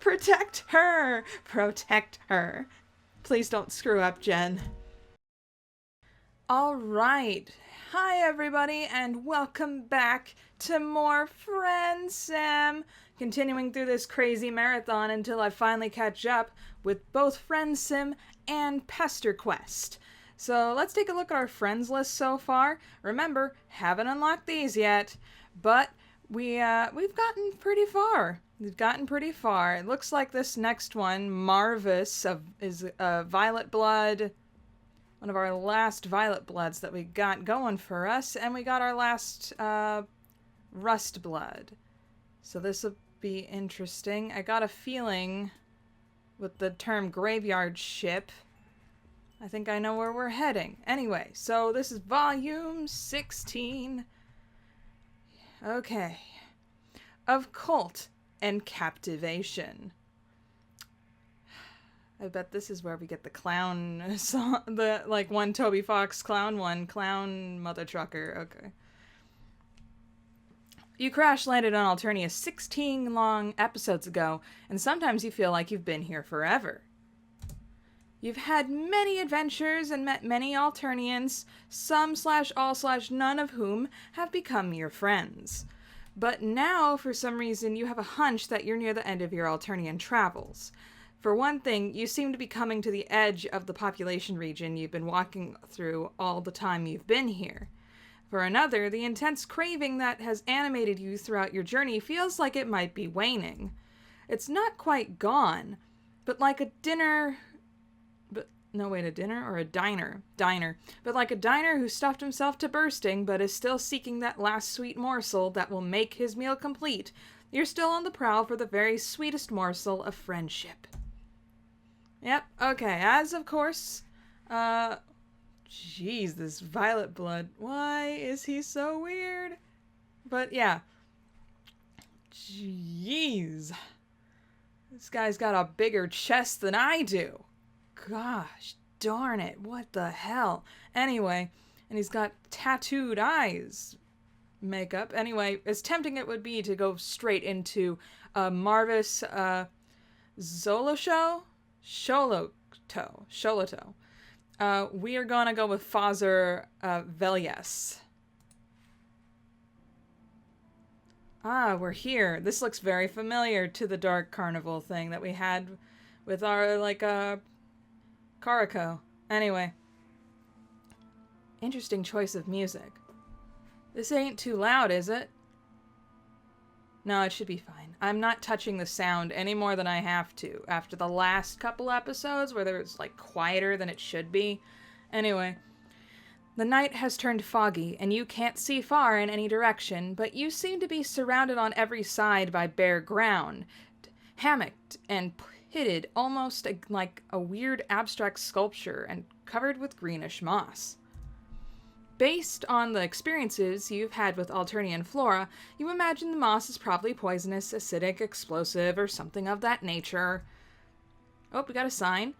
Protect her! Protect her. Please don't screw up, Jen. Alright. Hi, everybody, and welcome back to more Friendsim. Continuing through this crazy marathon until I finally catch up with both Friendsim and Pester Quest. So let's take a look at our friends list so far. Remember, haven't unlocked these yet, but we've gotten pretty far. We've gotten pretty far. It looks like this next one, Marvis, is Violet Blood. One of our last Violet Bloods that we got going for us, and we got our last Rust Blood. So this will be interesting. I got a feeling with the term graveyard ship, I think I know where we're heading. Anyway, so this is volume 16. Okay. Of Cult and Captivation. I bet this is where we get the clown song, the, like, one Toby Fox clown, one clown mother trucker. Okay. You crash landed on Alternia 16 long episodes ago, and sometimes you feel like you've been here forever. You've had many adventures and met many Alternians, some/all/none of whom have become your friends. But now, for some reason, you have a hunch that you're near the end of your Alternian travels. For one thing, you seem to be coming to the edge of the population region you've been walking through all the time you've been here. For another, the intense craving that has animated you throughout your journey feels like it might be waning. It's not quite gone, but like a dinner... No, wait, a dinner or a diner? Diner. But like a diner who stuffed himself to bursting but is still seeking that last sweet morsel that will make his meal complete, you're still on the prowl for the very sweetest morsel of friendship. Yep, okay, as of course, jeez, this Violet Blood, why is he so weird? But yeah, jeez, this guy's got a bigger chest than I do. Gosh darn it, what the hell? Anyway, and he's got tattooed eyes makeup. Anyway, as tempting it would be to go straight into Marvis Sholoto. We are gonna go with Fozzer Velias. Ah, we're here. This looks very familiar to the Dark Carnival thing that we had with our, like, Carico. Anyway. Interesting choice of music. This ain't too loud, is it? No, it should be fine. I'm not touching the sound any more than I have to after the last couple episodes where it's, like, quieter than it should be. Anyway. The night has turned foggy, and you can't see far in any direction, but you seem to be surrounded on every side by bare ground, hammocked and pitted almost like a weird abstract sculpture and covered with greenish moss. Based on the experiences you've had with Alternian flora, you imagine the moss is probably poisonous, acidic, explosive, or something of that nature. Oh, we got a sign.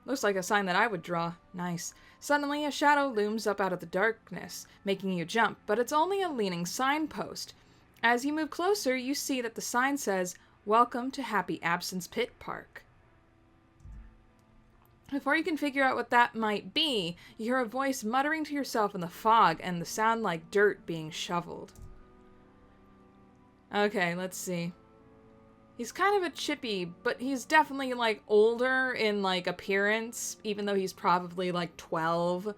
Looks like a sign that I would draw. Nice. Suddenly, a shadow looms up out of the darkness, making you jump, but it's only a leaning signpost. As you move closer, you see that the sign says, "Welcome to Happy Absence Pit Park." Before you can figure out what that might be, you hear a voice muttering to yourself in the fog and the sound like dirt being shoveled. Okay, let's see. He's kind of a chippy, but he's definitely, like, older in, like, appearance, even though he's probably, like, 12.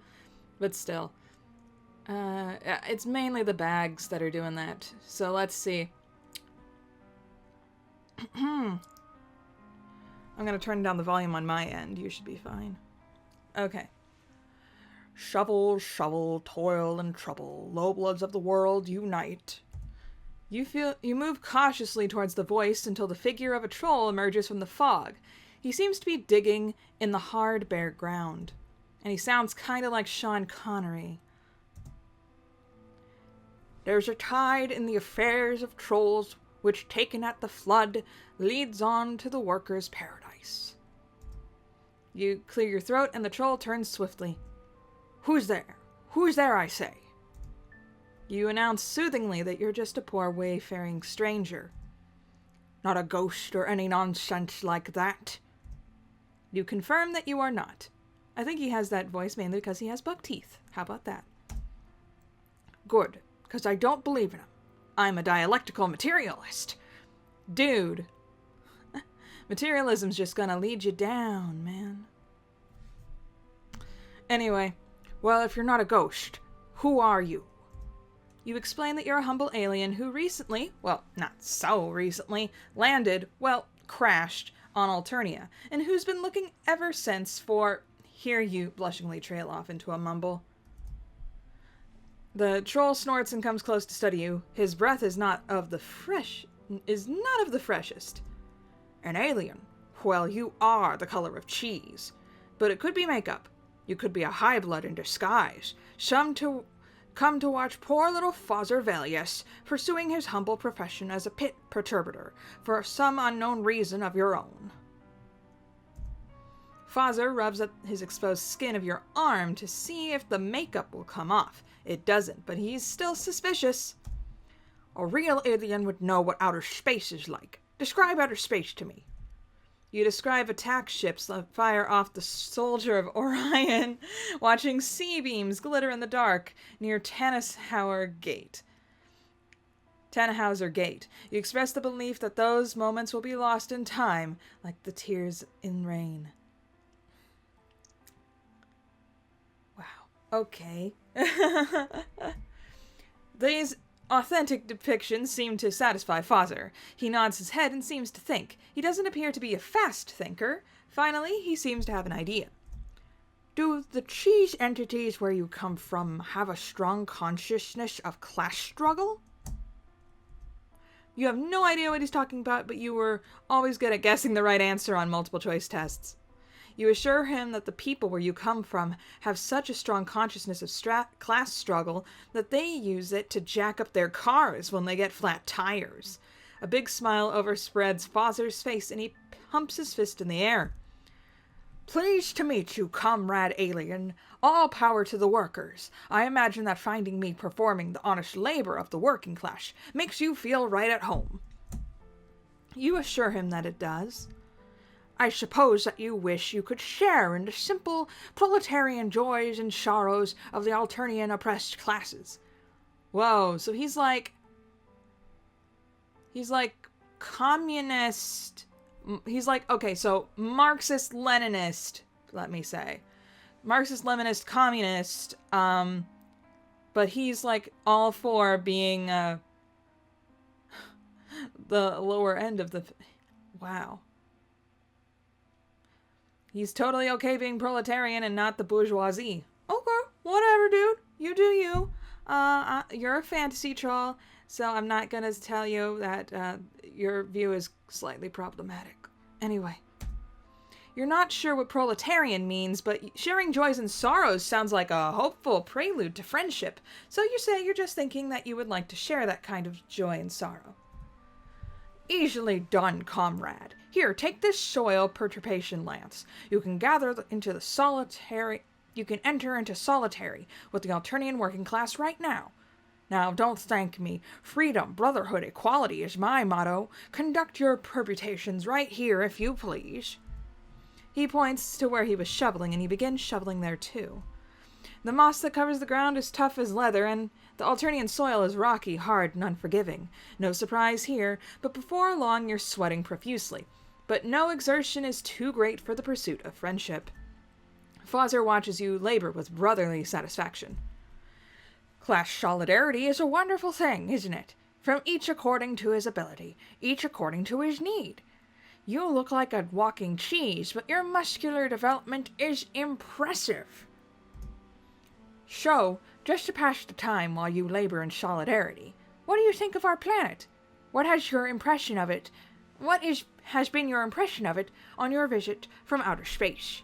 But still. It's mainly the bags that are doing that. So let's see. I'm gonna turn down the volume on my end. You should be fine. Okay. Shovel, shovel, toil and trouble. Low bloods of the world, unite. You move cautiously towards the voice until the figure of a troll emerges from the fog. He seems to be digging in the hard, bare ground. And he sounds kind of like Sean Connery. There's a tide in the affairs of trolls, which, taken at the flood, leads on to the workers' paradise. You clear your throat, and the troll turns swiftly. Who's there? Who's there, I say? You announce soothingly that you're just a poor wayfaring stranger. not a ghost or any nonsense like that. You confirm that you are not. I think he has that voice mainly because he has buck teeth. How about that? Good, because I don't believe in him. I'm a dialectical materialist. Dude. Materialism's just gonna lead you down, man. Anyway, well, if you're not a ghost, who are you? You explain that you're a humble alien who recently, well, not so recently, landed, well, crashed on Alternia, and who's been looking ever since for... Here you blushingly trail off into a mumble. The troll snorts and comes close to study you. His breath is not of the freshest. An alien? Well, you are the color of cheese. But it could be makeup. You could be a high blood in disguise. Come to watch poor little Fozzer Velius pursuing his humble profession as a pit perturbator for some unknown reason of your own. Fozzer rubs at his exposed skin of your arm to see if the makeup will come off. It doesn't, but he's still suspicious. A real alien would know what outer space is like. Describe outer space to me. You describe attack ships that fire off the Soldier of Orion, watching sea beams glitter in the dark near Tannhauser Gate. You express the belief that those moments will be lost in time, like the tears in rain. Wow. Okay. These authentic depictions seem to satisfy Fozzer. He nods his head and seems to think. He doesn't appear to be a fast thinker. Finally, he seems to have an idea. Do the cheese entities where you come from have a strong consciousness of class struggle? You have no idea what he's talking about, but you were always good at guessing the right answer on multiple choice tests. You assure him that the people where you come from have such a strong consciousness of class struggle that they use it to jack up their cars when they get flat tires. A big smile overspreads Fozzer's face and he pumps his fist in the air. Pleased to meet you, comrade alien. All power to the workers. I imagine that finding me performing the honest labor of the working class makes you feel right at home. You assure him that it does. I suppose that you wish you could share in the simple proletarian joys and sorrows of the Alternian oppressed classes. Whoa, so he's like communist. He's like, okay, so Marxist-Leninist, let me say. Marxist-Leninist communist, but he's like all for being the lower end of the... Wow. He's totally okay being proletarian and not the bourgeoisie. Okay, whatever, dude. You do you. You're a fantasy troll, so I'm not gonna tell you that your view is slightly problematic. Anyway, you're not sure what proletarian means, but sharing joys and sorrows sounds like a hopeful prelude to friendship. So you say you're just thinking that you would like to share that kind of joy and sorrow. Easily done, comrade. Here, take this soil perturbation lance. You can enter into solitary with the Alternian working class right now. Now, don't thank me. Freedom, brotherhood, equality is my motto. Conduct your permutations right here, if you please. He points to where he was shoveling, and he begins shoveling there too. The moss that covers the ground is tough as leather, and the Alternian soil is rocky, hard, and unforgiving. No surprise here, but before long you're sweating profusely. But no exertion is too great for the pursuit of friendship. Fozzer watches you labor with brotherly satisfaction. Class solidarity is a wonderful thing, isn't it? From each according to his ability, each according to his need. You look like a walking cheese, but your muscular development is impressive. So, just to pass the time while you labor in solidarity, what do you think of our planet? What has been your impression of it on your visit from outer space?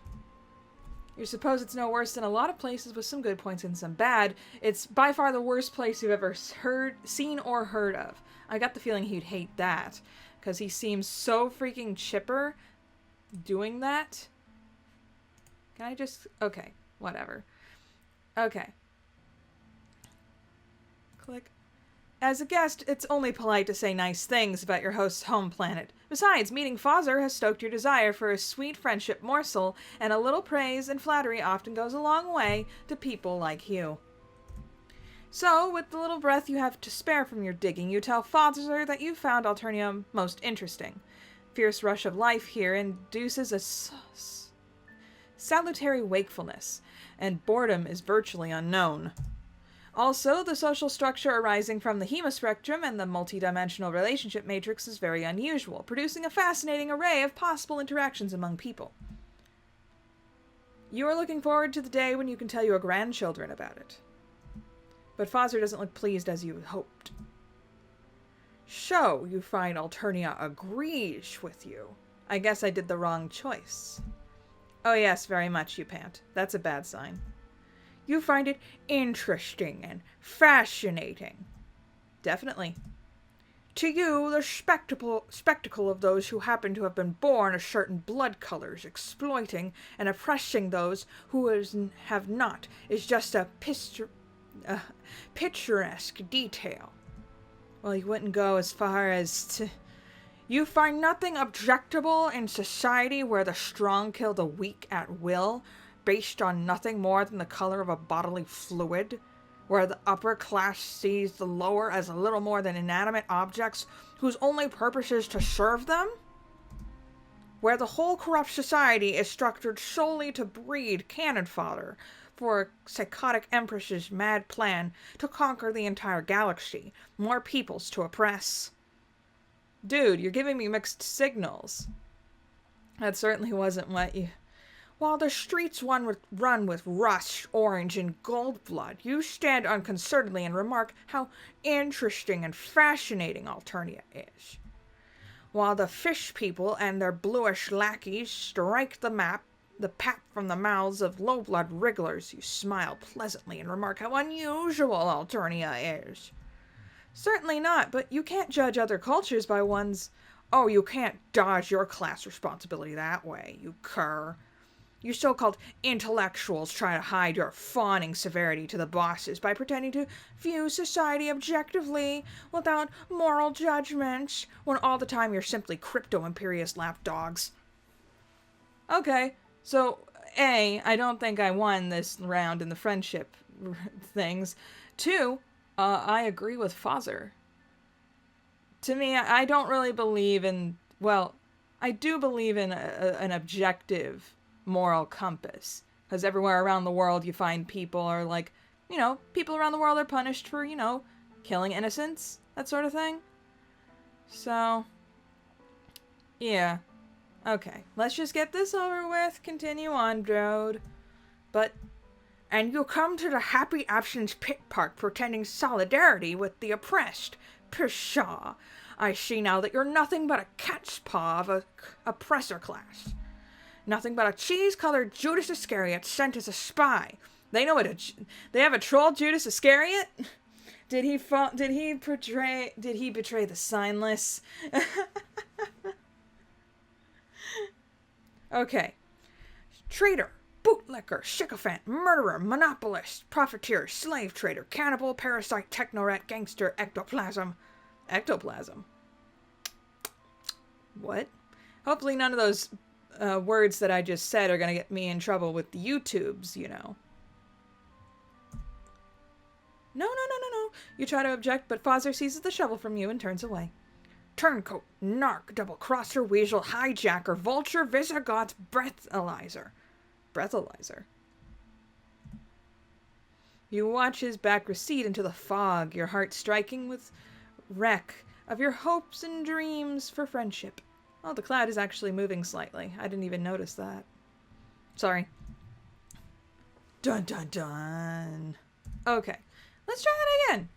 You suppose it's no worse than a lot of places with some good points and some bad. It's by far the worst place you've ever seen or heard of. I got the feeling he'd hate that, because he seems so freaking chipper doing that. Can I just... Okay, whatever. Okay. Click. As a guest, it's only polite to say nice things about your host's home planet. Besides, meeting Fozzer has stoked your desire for a sweet friendship morsel, and a little praise and flattery often goes a long way to people like you. So, with the little breath you have to spare from your digging, you tell Fozzer that you found Alternia most interesting. Fierce rush of life here induces a salutary wakefulness, and boredom is virtually unknown. Also, the social structure arising from the hemaspectrum and the multidimensional relationship matrix is very unusual, producing a fascinating array of possible interactions among people. You are looking forward to the day when you can tell your grandchildren about it. But Fozzer doesn't look pleased as you hoped. So, you find Alternia agrees with you. I guess I did the wrong choice. Oh yes, very much, you pant. That's a bad sign. You find it interesting and fascinating. Definitely. To you, the spectacle of those who happen to have been born of certain blood colors, exploiting and oppressing those who have not, is just a picturesque detail. Well, you wouldn't go as far as to... You find nothing objectable in society where the strong kill the weak at will, based on nothing more than the color of a bodily fluid, where the upper class sees the lower as a little more than inanimate objects whose only purpose is to serve them? Where the whole corrupt society is structured solely to breed cannon fodder for a psychotic empress's mad plan to conquer the entire galaxy, more peoples to oppress. Dude, you're giving me mixed signals. That certainly wasn't what you... While the streets run with rust, orange, and gold blood, you stand unconcernedly and remark how interesting and fascinating Alternia is. While the fish people and their bluish lackeys strike the pap from the mouths of low-blood wrigglers, you smile pleasantly and remark how unusual Alternia is. Certainly not, but you can't judge other cultures by one's... Oh, you can't dodge your class responsibility that way, you cur. You so-called intellectuals try to hide your fawning severity to the bosses by pretending to view society objectively without moral judgments, when all the time you're simply crypto-imperious lapdogs. Okay, so A, I don't think I won this round in the friendship things. 2, I agree with Fozzer. To me, I don't really believe in... Well, I do believe in an objective moral compass, because everywhere around the world you find people are like, people around the world are punished for, killing innocents, that sort of thing. So, yeah. Okay, let's just get this over with. Continue on, Drode. And you come to the Happy Absence Pit Park pretending solidarity with the oppressed. Pshaw. I see now that you're nothing but a cat's paw of a oppressor class. Nothing but a cheese-colored Judas Iscariot sent as a spy. They know they have a troll Judas Iscariot? Did he betray the signless? Okay. Traitor, bootlicker, sycophant, murderer, monopolist, profiteer, slave trader, cannibal, parasite, technorat, gangster, ectoplasm. Ectoplasm? What? Hopefully none of those words that I just said are going to get me in trouble with the YouTubes, No. You try to object, but Fozzer seizes the shovel from you and turns away. Turncoat, narc, double-crosser, weasel, hijacker, vulture, Visigoth, breathalyzer. Breathalyzer. You watch his back recede into the fog, your heart striking with wreck of your hopes and dreams for friendship. Oh, the cloud is actually moving slightly. I didn't even notice that. Sorry. Dun dun dun. Okay. Let's try that again.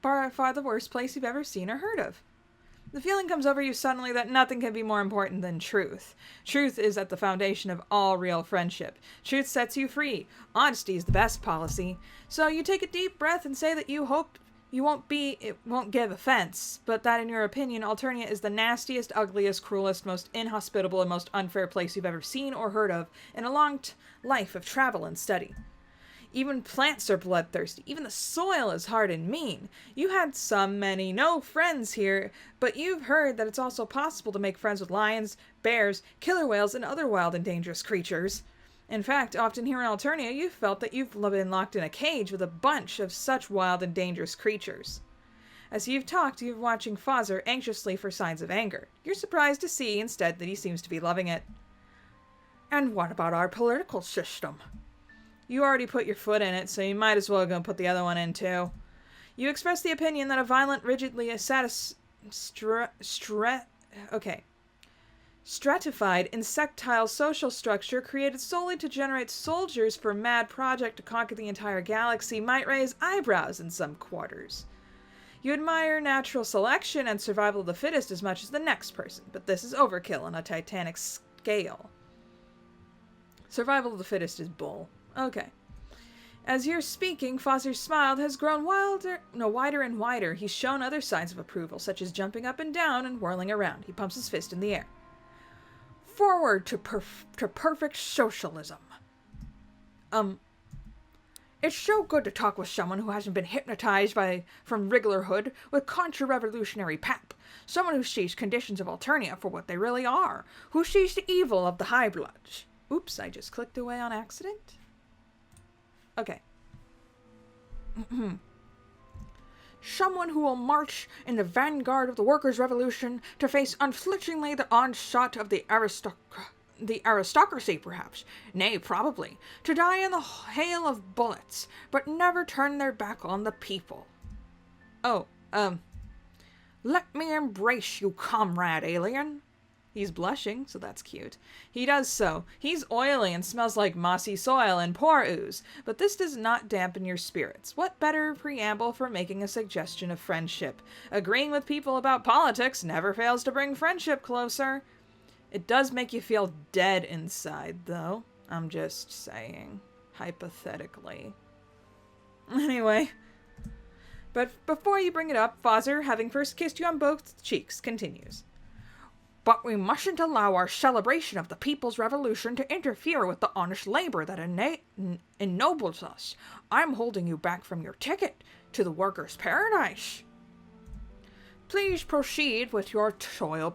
Far the worst place you've ever seen or heard of. The feeling comes over you suddenly that nothing can be more important than truth. Truth is at the foundation of all real friendship. Truth sets you free. Honesty is the best policy. So you take a deep breath and say that you hope it won't give offense, but that in your opinion, Alternia is the nastiest, ugliest, cruelest, most inhospitable, and most unfair place you've ever seen or heard of in a long life of travel and study. Even plants are bloodthirsty. Even the soil is hard and mean. You had no friends here, but you've heard that it's also possible to make friends with lions, bears, killer whales, and other wild and dangerous creatures. In fact, often here in Alternia, you've felt that you've been locked in a cage with a bunch of such wild and dangerous creatures. As you've talked, you're watching Fozzer anxiously for signs of anger. You're surprised to see, instead, that he seems to be loving it. And what about our political system? You already put your foot in it, so you might as well go and put the other one in, too. You express the opinion that a violent, rigidly stratified insectile social structure created solely to generate soldiers for a mad project to conquer the entire galaxy might raise eyebrows in some quarters. You admire natural selection and survival of the fittest as much as the next person, but this is overkill on a titanic scale. Survival of the fittest is bull. Okay. As you're speaking, Fozzer's smile has grown wider and wider. He's shown other signs of approval, such as jumping up and down and whirling around. He pumps his fist in the air. Forward to perfect socialism. It's so good to talk with someone who hasn't been hypnotized from Wrigglerhood with contra-revolutionary pep. Someone who sees conditions of Alternia for what they really are. Who sees the evil of the High Bloods. Oops, I just clicked away on accident. Okay. Someone who will march in the vanguard of the workers' revolution to face unflinchingly the onslaught of the aristocracy, perhaps. Nay, probably. To die in the hail of bullets, but never turn their back on the people. Let me embrace you, comrade alien. He's blushing, so that's cute. He does so. He's oily and smells like mossy soil and poor ooze, but this does not dampen your spirits. What better preamble for making a suggestion of friendship? Agreeing with people about politics never fails to bring friendship closer. It does make you feel dead inside, though. I'm just saying. Hypothetically. Anyway. But before you bring it up, Fozzer, having first kissed you on both cheeks, continues. But we mustn't allow our celebration of the People's Revolution to interfere with the honest labor that ennobles us. I'm holding you back from your ticket to the workers' paradise. Please proceed with your soil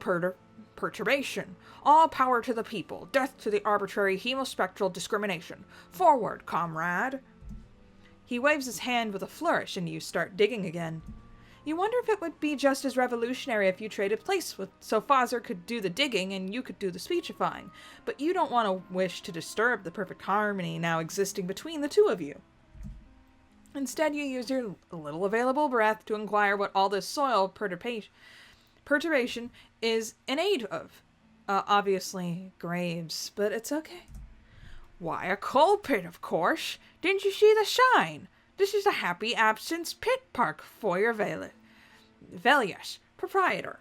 perturbation. All power to the people. Death to the arbitrary hemospectral discrimination. Forward, comrade. He waves his hand with a flourish and you start digging again. You wonder if it would be just as revolutionary if you traded place so Fozzer could do the digging and you could do the speechifying, but you don't want to wish to disturb the perfect harmony now existing between the two of you. Instead, you use your little available breath to inquire what all this soil perturbation is in aid of. Obviously, graves, but it's okay. Why, a coal pit, of course. Didn't you see the sign? This is the Happy Absence Pit Park for your Velius, proprietor.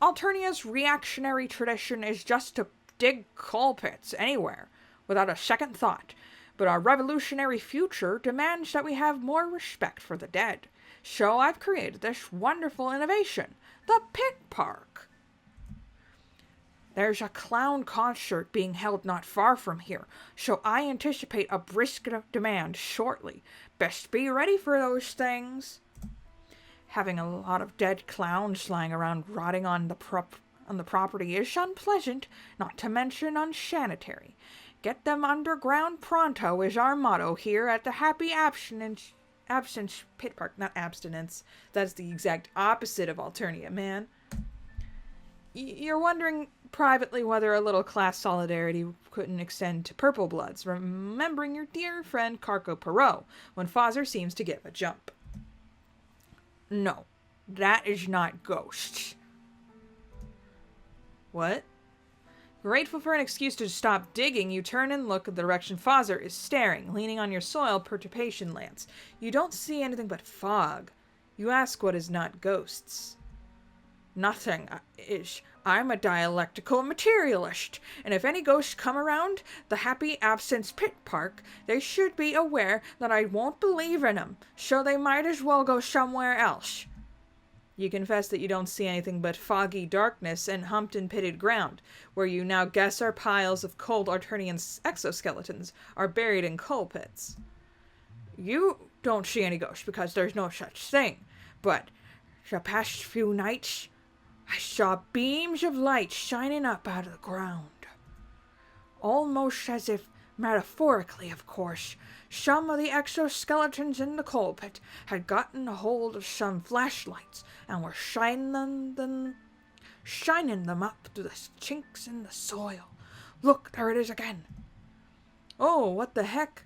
Alternia's reactionary tradition is just to dig coal pits anywhere, without a second thought, but our revolutionary future demands that we have more respect for the dead. So I've created this wonderful innovation, the Pit Park. There's a clown concert being held not far from here, so I anticipate a brisk demand shortly. Best be ready for those things. Having a lot of dead clowns lying around rotting on the property is unpleasant, not to mention unsanitary. Get them underground pronto is our motto here at the Happy Absence Pit Park. Not abstinence. That's the exact opposite of Alternia, man. You're wondering privately whether a little class solidarity couldn't extend to Purple Bloods, remembering your dear friend Carco Perot, when Fozzer seems to give a jump. No, that is not ghosts. What? Grateful for an excuse to stop digging, you turn and look at the direction Fozzer is staring, leaning on your soil perturbation lance. You don't see anything but fog. You ask what is not ghosts. Nothing is. I'm a dialectical materialist, and if any ghosts come around the Happy Absence Pit Park, they should be aware that I won't believe in them, so they might as well go somewhere else. You confess that you don't see anything but foggy darkness and humped and pitted ground, where you now guess are piles of cold Arternian exoskeletons are buried in coal pits. You don't see any ghosts because there's no such thing, but the past few nights I saw beams of light shining up out of the ground. Almost as if, metaphorically of course, some of the exoskeletons in the coal pit had gotten a hold of some flashlights and were shining them up through the chinks in the soil. Look, there it is again. Oh, what the heck?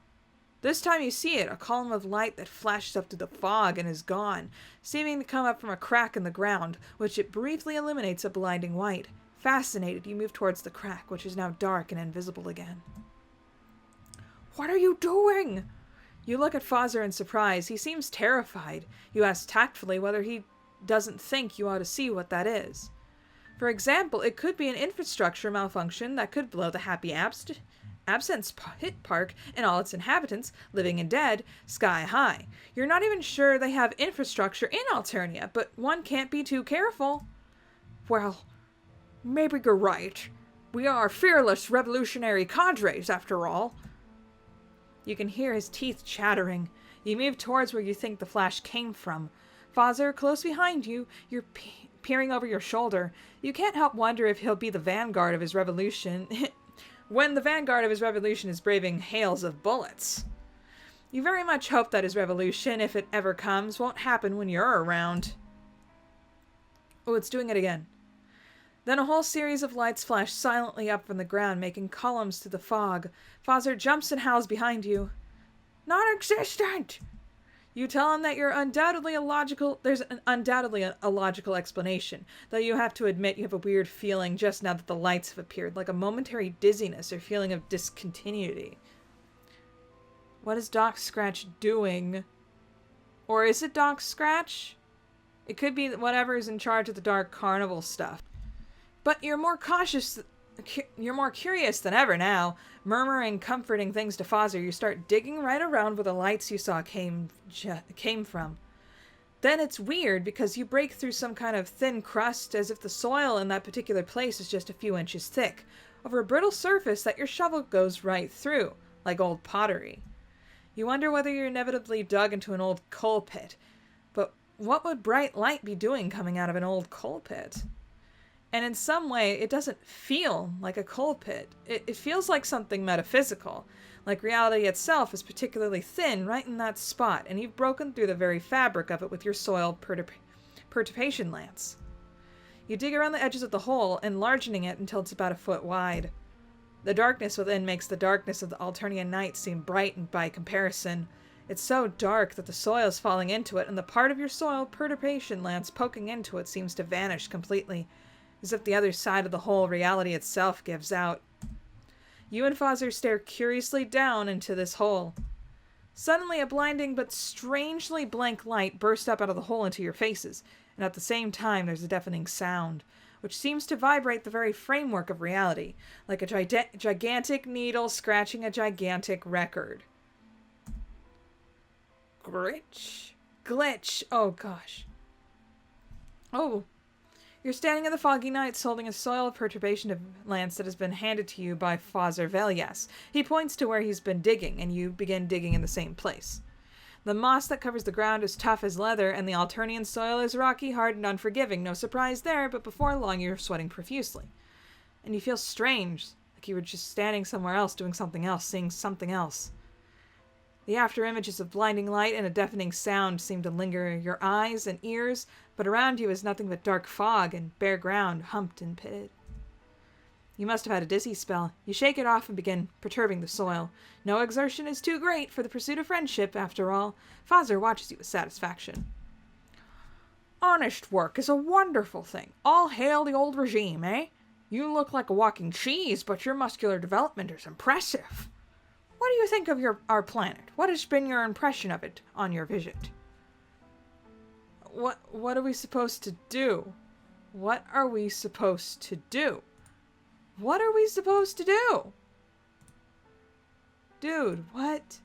This time you see it, a column of light that flashes up through the fog and is gone, seeming to come up from a crack in the ground, which it briefly illuminates a blinding white. Fascinated, you move towards the crack, which is now dark and invisible again. What are you doing? You look at Fozzer in surprise. He seems terrified. You ask tactfully whether he doesn't think you ought to see what that is. For example, it could be an infrastructure malfunction that could blow the Happy Absence Pit Park and all its inhabitants, living and dead, sky high. You're not even sure they have infrastructure in Alternia, but one can't be too careful. Well, maybe you're right. We are fearless revolutionary cadres, after all. You can hear his teeth chattering. You move towards where you think the flash came from. Fozzer, close behind you, you're peering over your shoulder. You can't help wonder if he'll be the vanguard of his revolution when the vanguard of his revolution is braving hails of bullets. You very much hope that his revolution, if it ever comes, won't happen when you're around. Oh, it's doing it again. Then a whole series of lights flash silently up from the ground, making columns through the fog. Fozzer jumps and howls behind you. Non-existent! You tell him that there's undoubtedly a logical explanation, though you have to admit you have a weird feeling just now that the lights have appeared, like a momentary dizziness or feeling of discontinuity. What is Doc Scratch doing? Or is it Doc Scratch? It could be whatever is in charge of the Dark Carnival stuff. But you're more curious than ever now. Murmuring comforting things to Fozzer, you start digging right around where the lights you saw came from. Then it's weird because you break through some kind of thin crust as if the soil in that particular place is just a few inches thick, over a brittle surface that your shovel goes right through, like old pottery. You wonder whether you're inevitably dug into an old coal pit. But what would bright light be doing coming out of an old coal pit? And in some way, it doesn't feel like a coal pit. It feels like something metaphysical, like reality itself is particularly thin right in that spot, and you've broken through the very fabric of it with your soil perturbation lance. You dig around the edges of the hole, enlarging it until it's about a foot wide. The darkness within makes the darkness of the Alternian night seem bright by comparison. It's so dark that the soil is falling into it, and the part of your soil perturbation lance poking into it seems to vanish completely, as if the other side of the whole reality itself gives out. You and Fozzer stare curiously down into this hole. Suddenly a blinding but strangely blank light bursts up out of the hole into your faces, and at the same time there's a deafening sound, which seems to vibrate the very framework of reality, like a gigantic needle scratching a gigantic record. Glitch. Oh gosh. Oh. You're standing in the foggy nights holding a soil perturbation lance that has been handed to you by Fozzer Velias. He points to where he's been digging, and you begin digging in the same place. The moss that covers the ground is tough as leather, and the Alternian soil is rocky, hard, and unforgiving. No surprise there, but before long you're sweating profusely. And you feel strange, like you were just standing somewhere else, doing something else, seeing something else. The after images of blinding light and a deafening sound seem to linger in your eyes and ears, but around you is nothing but dark fog and bare ground, humped and pitted. You must have had a dizzy spell. You shake it off and begin perturbing the soil. No exertion is too great for the pursuit of friendship, after all. Fozzer watches you with satisfaction. Honest work is a wonderful thing. All hail the old regime, eh? You look like a walking cheese, but your muscular development is impressive. What do you think of our planet? What has been your impression of it on your visit? What are we supposed to do? What are we supposed to do? What are we supposed to do? Dude, what?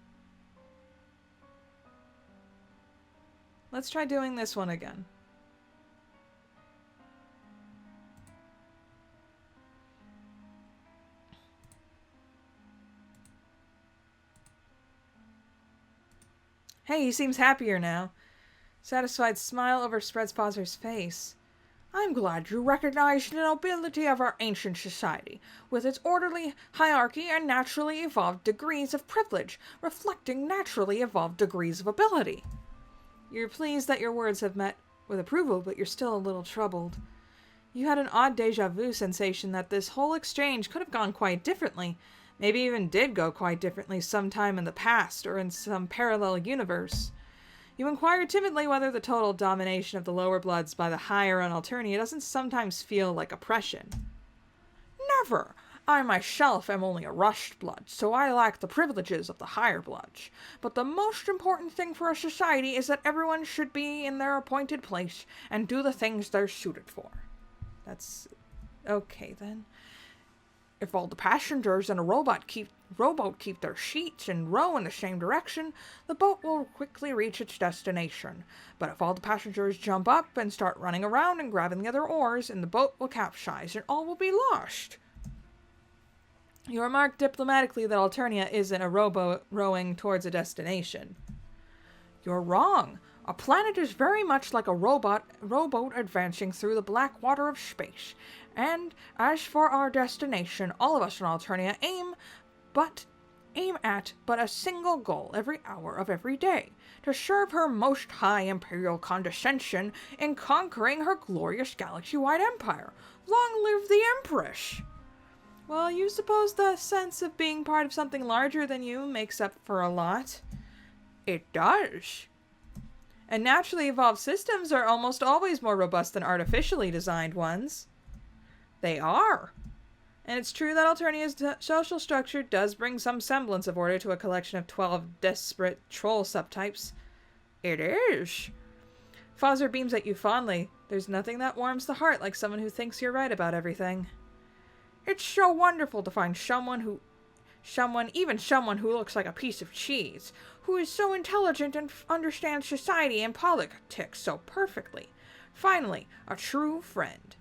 Let's try doing this one again. Hey, he seems happier now. Satisfied smile overspreads Fozzer's face. I'm glad you recognize the nobility of our ancient society, with its orderly hierarchy and naturally evolved degrees of privilege, reflecting naturally evolved degrees of ability. You're pleased that your words have met with approval, but you're still a little troubled. You had an odd deja vu sensation that this whole exchange could have gone quite differently, maybe even did go quite differently sometime in the past or in some parallel universe. You inquire timidly whether the total domination of the lower bloods by the higher on Alternia doesn't sometimes feel like oppression. Never. I myself am only a rushed blood, so I lack the privileges of the higher bloods. But the most important thing for a society is that everyone should be in their appointed place and do the things they're suited for. That's okay then. If all the passengers in a rowboat keep their seats and row in the same direction, the boat will quickly reach its destination. But if all the passengers jump up and start running around and grabbing the other oars, and the boat will capsize and all will be lost. You remark diplomatically that Alternia isn't a rowboat rowing towards a destination. You're wrong. A planet is very much like a rowboat advancing through the black water of space. And as for our destination, all of us in Alternia aim at but a single goal every hour of every day, to serve her most high imperial condescension in conquering her glorious galaxy-wide empire. Long live the Empress! Well, you suppose the sense of being part of something larger than you makes up for a lot. It does. And naturally evolved systems are almost always more robust than artificially designed ones. They are. And it's true that Alternia's social structure does bring some semblance of order to a collection of 12 desperate troll subtypes. It is. Fozzer beams at you fondly. There's nothing that warms the heart like someone who thinks you're right about everything. It's so wonderful to find someone who looks like a piece of cheese, who is so intelligent and understands society and politics so perfectly. Finally, a true friend.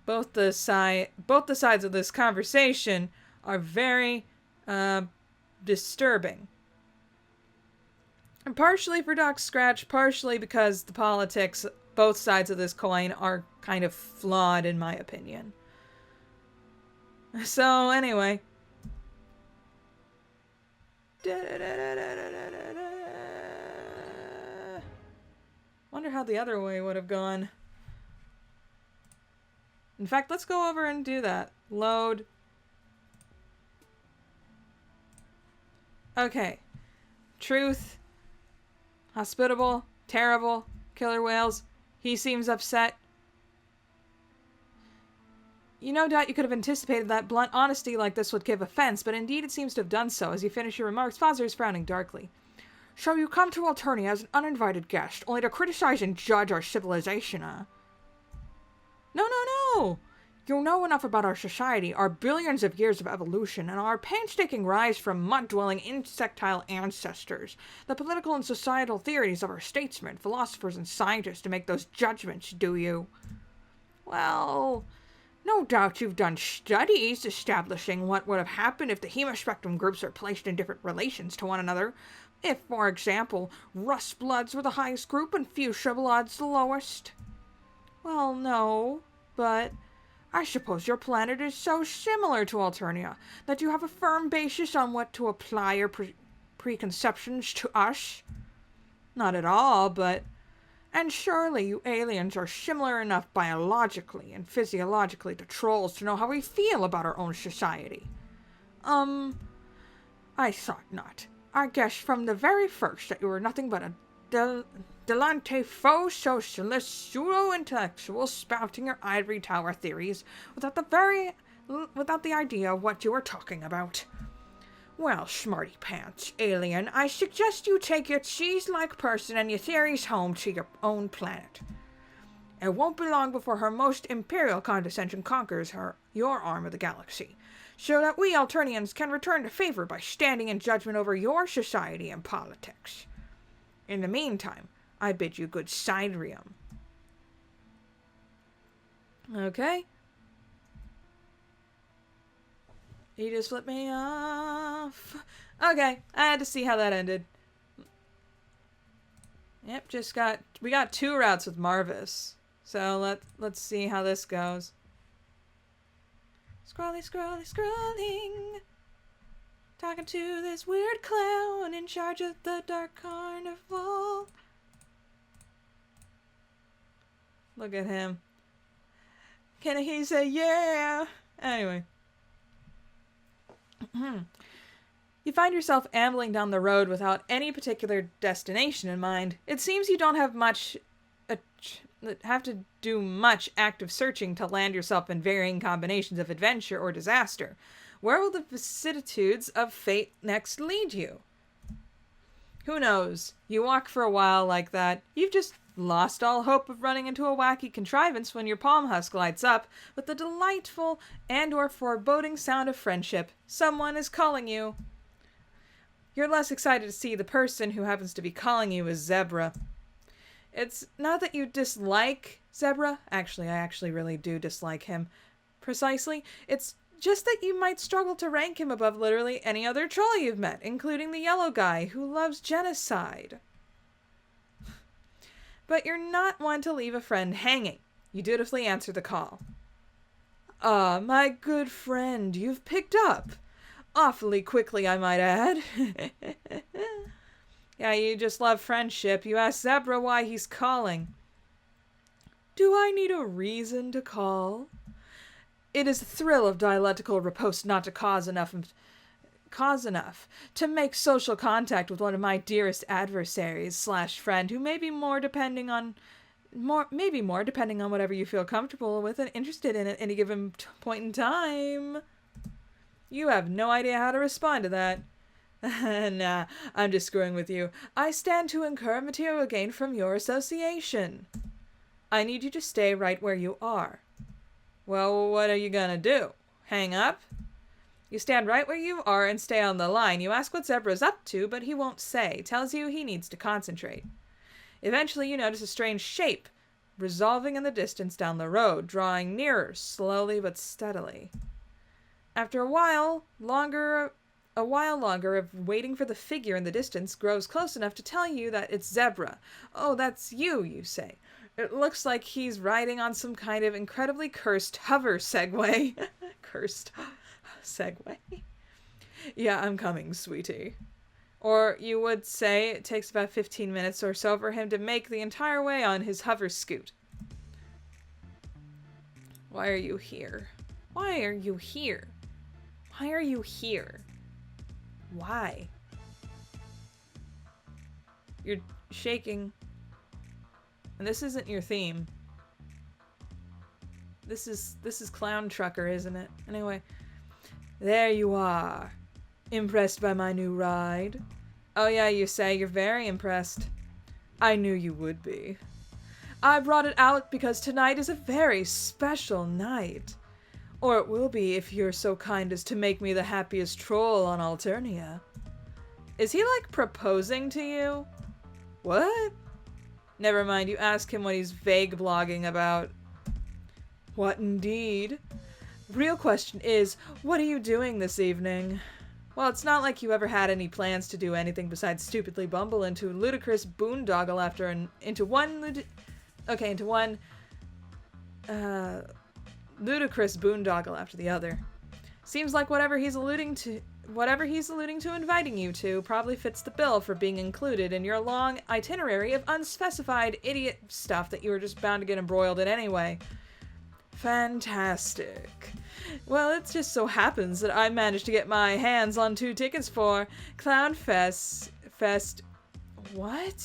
Both the sides of this conversation are very disturbing. And partially for Doc Scratch, partially because the politics, both sides of this coin, are kind of flawed in my opinion. So, anyway. Wonder how the other way would have gone. In fact, let's go over and do that. Load. Okay. Truth. Hospitable. Terrible. Killer whales. He seems upset. You no doubt you could have anticipated that blunt honesty like this would give offense, but indeed it seems to have done so. As you finish your remarks, Fozzer is frowning darkly. So you come to Alternia as an uninvited guest, only to criticize and judge our civilization, huh? No. You know enough about our society, our billions of years of evolution, and our painstaking rise from mud-dwelling insectile ancestors, the political and societal theories of our statesmen, philosophers, and scientists to make those judgments, do you? Well, no doubt you've done studies establishing what would have happened if the hemospectrum groups are placed in different relations to one another. If, for example, rust bloods were the highest group and fuchsia bloods the lowest. Well, no, but I suppose your planet is so similar to Alternia that you have a firm basis on what to apply your preconceptions to us. Not at all, but... And surely you aliens are similar enough biologically and physiologically to trolls to know how we feel about our own society. I thought not. I guessed from the very first that you were nothing but a delante faux socialist pseudo-intellectual spouting your ivory tower theories without the idea of what you were talking about. Well, smarty pants, alien, I suggest you take your cheese-like person and your theories home to your own planet. It won't be long before her most imperial condescension conquers your arm of the galaxy, so that we Alternians can return to favor by standing in judgment over your society and politics. In the meantime, I bid you good sidrium. Okay. He just flipped me off. Okay, I had to see how that ended. Yep, we got 2 routes with Marvis. So let's see how this goes. Scrolling. Talking to this weird clown in charge of the dark carnival. Look at him. Can he say yeah? Anyway. You find yourself ambling down the road without any particular destination in mind. It seems you don't have to do much active searching to land yourself in varying combinations of adventure or disaster. Where will the vicissitudes of fate next lead you? Who knows? You walk for a while like that. You've just lost all hope of running into a wacky contrivance when your palm husk lights up with the delightful and/or foreboding sound of friendship. Someone is calling you. You're less excited to see the person who happens to be calling you as Zebra. It's not that you dislike Zebra. Actually, I really do dislike him. Precisely. It's just that you might struggle to rank him above literally any other troll you've met, including the yellow guy who loves genocide. But you're not one to leave a friend hanging. You dutifully answer the call. Ah, my good friend, you've picked up. Awfully quickly, I might add. Yeah, you just love friendship. You ask Zebra why he's calling. Do I need a reason to call? It is the thrill of dialectical riposte not to cause enough to make social contact with one of my dearest adversaries / friend who may be more depending on whatever you feel comfortable with and interested in at any given point in time. You have no idea how to respond to that. Nah, I'm just screwing with you. I stand to incur material gain from your association. I need you to stay right where you are. Well, what are you gonna do? Hang up? You stand right where you are and stay on the line. You ask what Zebra's up to, but he won't say. Tells you he needs to concentrate. Eventually, you notice a strange shape resolving in the distance down the road, drawing nearer, slowly but steadily. After a while longer of waiting for the figure in the distance grows close enough to tell you that it's Zebra. Oh, that's you say. It looks like he's riding on some kind of incredibly cursed hover Segway. Cursed Segway. Yeah, I'm coming, sweetie. Or you would say it takes about 15 minutes or so for him to make the entire way on his hover scoot. Why are you here? Why are you here? Why are you here? Why? You're shaking. And this isn't your theme. This is Clown Trucker, isn't it? Anyway. There you are. Impressed by my new ride? Oh yeah, you say you're very impressed. I knew you would be. I brought it out because tonight is a very special night. Or it will be if you're so kind as to make me the happiest troll on Alternia. Is he like proposing to you? What? Never mind, you ask him what he's vague blogging about. What indeed? Real question is, what are you doing this evening? Well, it's not like you ever had any plans to do anything besides stupidly bumble into ludicrous boondoggle ludicrous boondoggle after the other. Seems like whatever he's alluding to inviting you to probably fits the bill for being included in your long itinerary of unspecified idiot stuff that you were just bound to get embroiled in anyway. Fantastic. Well, it just so happens that I managed to get my hands on 2 tickets for Clown Fest. What?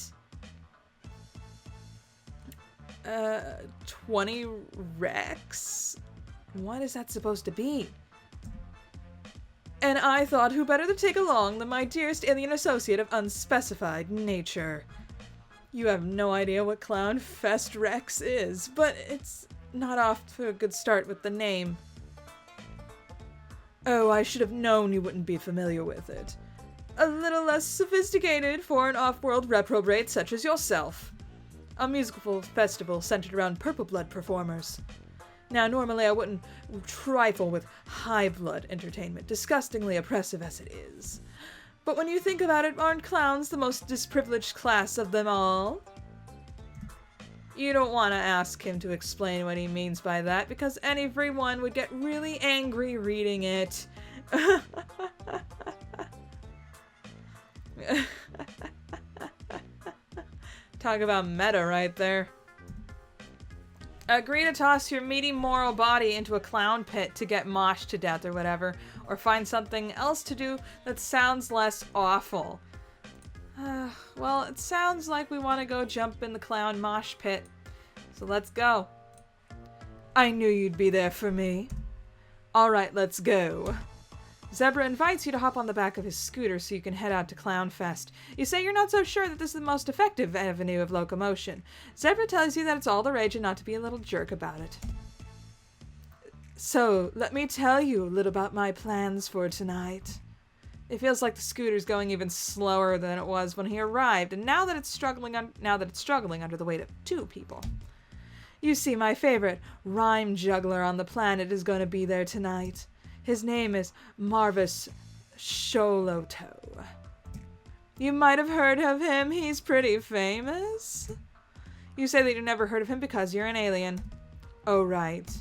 20 Rex? What is that supposed to be? And I thought who better to take along than my dearest alien associate of unspecified nature. You have no idea what Clown Fest Rex is, but it's not off to a good start with the name. Oh, I should have known you wouldn't be familiar with it. A little less sophisticated for an off-world reprobate such as yourself. A musical festival centered around purple blood performers. Now, normally I wouldn't trifle with high blood entertainment, disgustingly oppressive as it is. But when you think about it, aren't clowns the most disprivileged class of them all? You don't want to ask him to explain what he means by that, because everyone would get really angry reading it. Talk about meta right there. Agree to toss your meaty moral body into a clown pit to get moshed to death or whatever, or find something else to do that sounds less awful. Well, it sounds like we want to go jump in the clown mosh pit, so let's go. I knew you'd be there for me. Alright, let's go. Zebra invites you to hop on the back of his scooter so you can head out to Clownfest. You say you're not so sure that this is the most effective avenue of locomotion. Zebra tells you that it's all the rage and not to be a little jerk about it. So, let me tell you a little about my plans for tonight. It feels like the scooter's going even slower than it was when he arrived, and now that it's struggling under the weight of 2 people. You see, my favorite rhyme juggler on the planet is going to be there tonight. His name is Marvis Sholoto. You might have heard of him. He's pretty famous. You say that you never heard of him because you're an alien. Oh, right.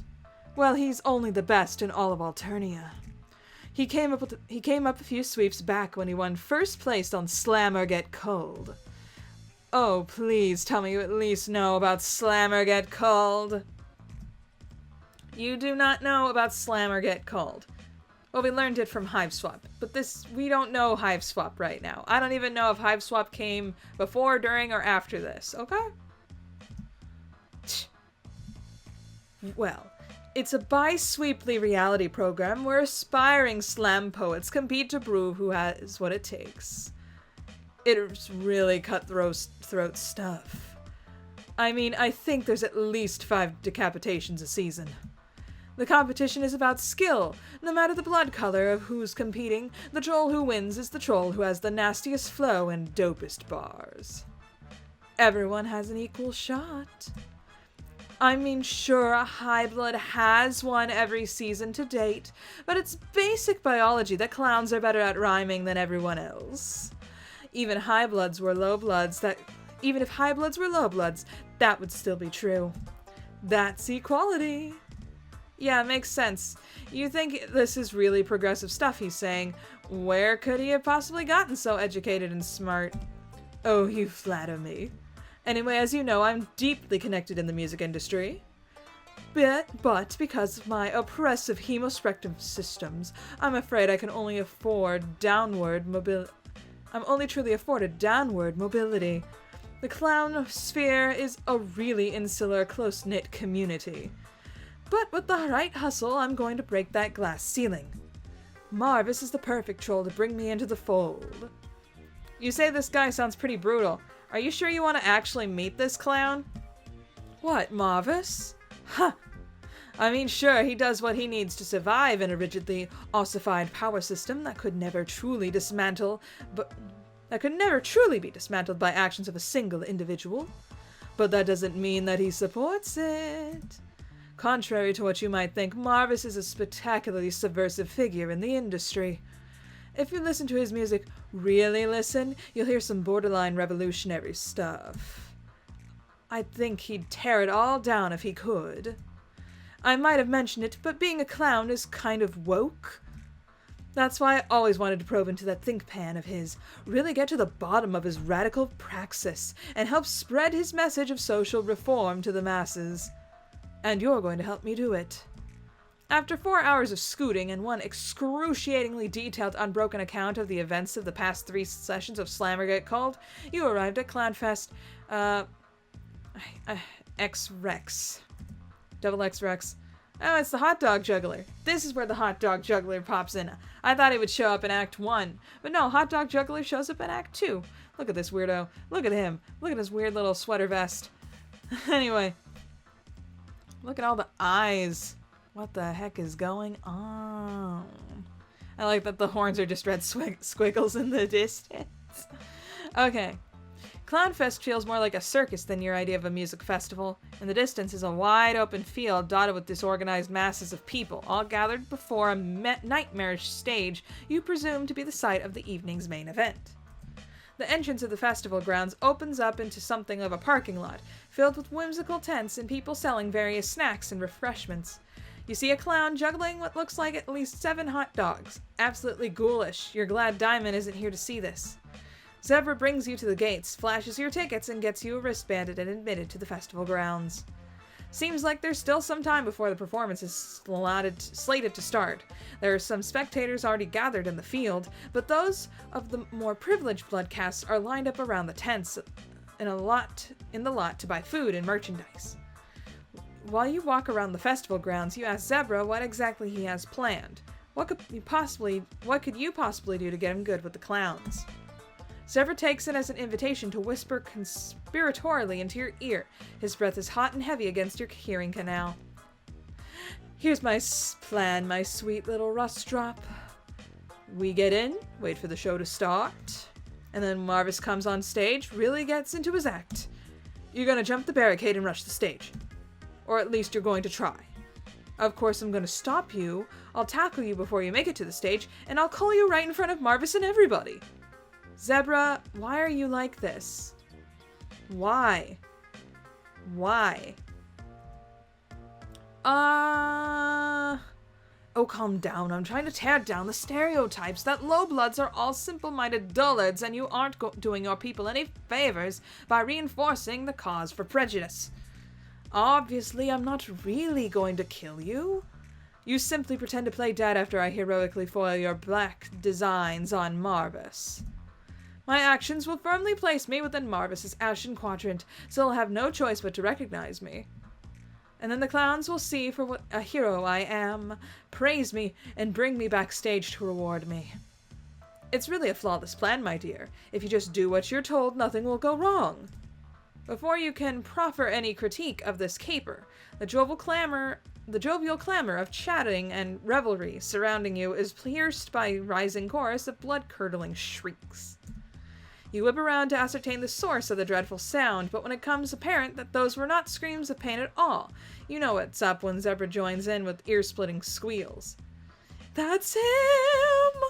Well, he's only the best in all of Alternia. He came up a few sweeps back when he won first place on Slam or Get Cold. Oh, please tell me you at least know about Slam or Get Cold. You do not know about Slam or Get Cold. Well, we learned it from Hive Swap, but we don't know Hive Swap right now. I don't even know if Hive Swap came before, during, or after this, okay? Well, it's a bi-sweeply reality program where aspiring slam poets compete to prove who has what it takes. It's really cutthroat stuff. I mean, I think there's at least 5 decapitations a season. The competition is about skill. No matter the blood color of who's competing, the troll who wins is the troll who has the nastiest flow and dopest bars. Everyone has an equal shot. I mean, sure, Highblood has won every season to date, but it's basic biology that clowns are better at rhyming than everyone else. Even if Highbloods were low bloods, that would still be true. That's equality. Yeah, makes sense. You think this is really progressive stuff he's saying. Where could he have possibly gotten so educated and smart? Oh, you flatter me. Anyway, as you know, I'm deeply connected in the music industry. But because of my oppressive hemospectrum systems, I'm afraid I can only afford downward mobility. I'm only truly afforded downward mobility. The clown sphere is a really insular, close-knit community. But with the right hustle, I'm going to break that glass ceiling. Marvis is the perfect troll to bring me into the fold. You say this guy sounds pretty brutal. Are you sure you want to actually meet this clown? What, Marvis? Huh. I mean, sure, he does what he needs to survive in a rigidly ossified power system that could never truly be dismantled by actions of a single individual. But that doesn't mean that he supports it. Contrary to what you might think, Marvis is a spectacularly subversive figure in the industry. If you listen to his music, really listen, you'll hear some borderline revolutionary stuff. I think he'd tear it all down if he could. I might have mentioned it, but being a clown is kind of woke. That's why I always wanted to probe into that think pan of his, really get to the bottom of his radical praxis, and help spread his message of social reform to the masses. And you're going to help me do it. After 4 hours of scooting and one excruciatingly detailed unbroken account of the events of the past 3 sessions of Slammer Get Called, you arrived at Clownfest, X-Rex. Double X-Rex. Oh, it's the hot dog juggler. This is where the hot dog juggler pops in. I thought he would show up in Act 1. But no, hot dog juggler shows up in Act 2. Look at this weirdo. Look at him. Look at his weird little sweater vest. Anyway. Look at all the eyes. What the heck is going on? I like that the horns are just red squiggles in the distance. Okay. Clownfest feels more like a circus than your idea of a music festival. In the distance is a wide open field dotted with disorganized masses of people, all gathered before a nightmarish stage you presume to be the site of the evening's main event. The entrance of the festival grounds opens up into something of a parking lot, filled with whimsical tents and people selling various snacks and refreshments. You see a clown juggling what looks like at least 7 hot dogs. Absolutely ghoulish. You're glad Diamond isn't here to see this. Zebra brings you to the gates, flashes your tickets, and gets you a wristbanded and admitted to the festival grounds. Seems like there's still some time before the performance is slated to start. There are some spectators already gathered in the field, but those of the more privileged bloodcasts are lined up around the tents in the lot to buy food and merchandise. While you walk around the festival grounds, you ask Zebra what exactly he has planned. What could you possibly do to get him good with the clowns? Zebra takes it as an invitation to whisper conspiratorially into your ear. His breath is hot and heavy against your hearing canal. Here's my plan, my sweet little rust drop. We get in, wait for the show to start, and then Marvis comes on stage, really gets into his act. You're gonna jump the barricade and rush the stage. Or at least you're going to try. Of course, I'm gonna stop you, I'll tackle you before you make it to the stage, and I'll call you right in front of Marvis and everybody. Zebra, why are you like this? Why? Why? Oh, calm down. I'm trying to tear down the stereotypes that low-bloods are all simple-minded dullards and you aren't doing your people any favors by reinforcing the cause for prejudice. Obviously, I'm not really going to kill you. You simply pretend to play dead after I heroically foil your black designs on Marvis. My actions will firmly place me within Marvis's Ashen Quadrant, so he'll have no choice but to recognize me. And then the clowns will see for what a hero I am, praise me, and bring me backstage to reward me. It's really a flawless plan, my dear. If you just do what you're told, nothing will go wrong. Before you can proffer any critique of this caper, the jovial clamor of chatting and revelry surrounding you is pierced by a rising chorus of blood-curdling shrieks. You whip around to ascertain the source of the dreadful sound, but when it becomes apparent that those were not screams of pain at all, you know what's up when Zebra joins in with ear-splitting squeals. That's him!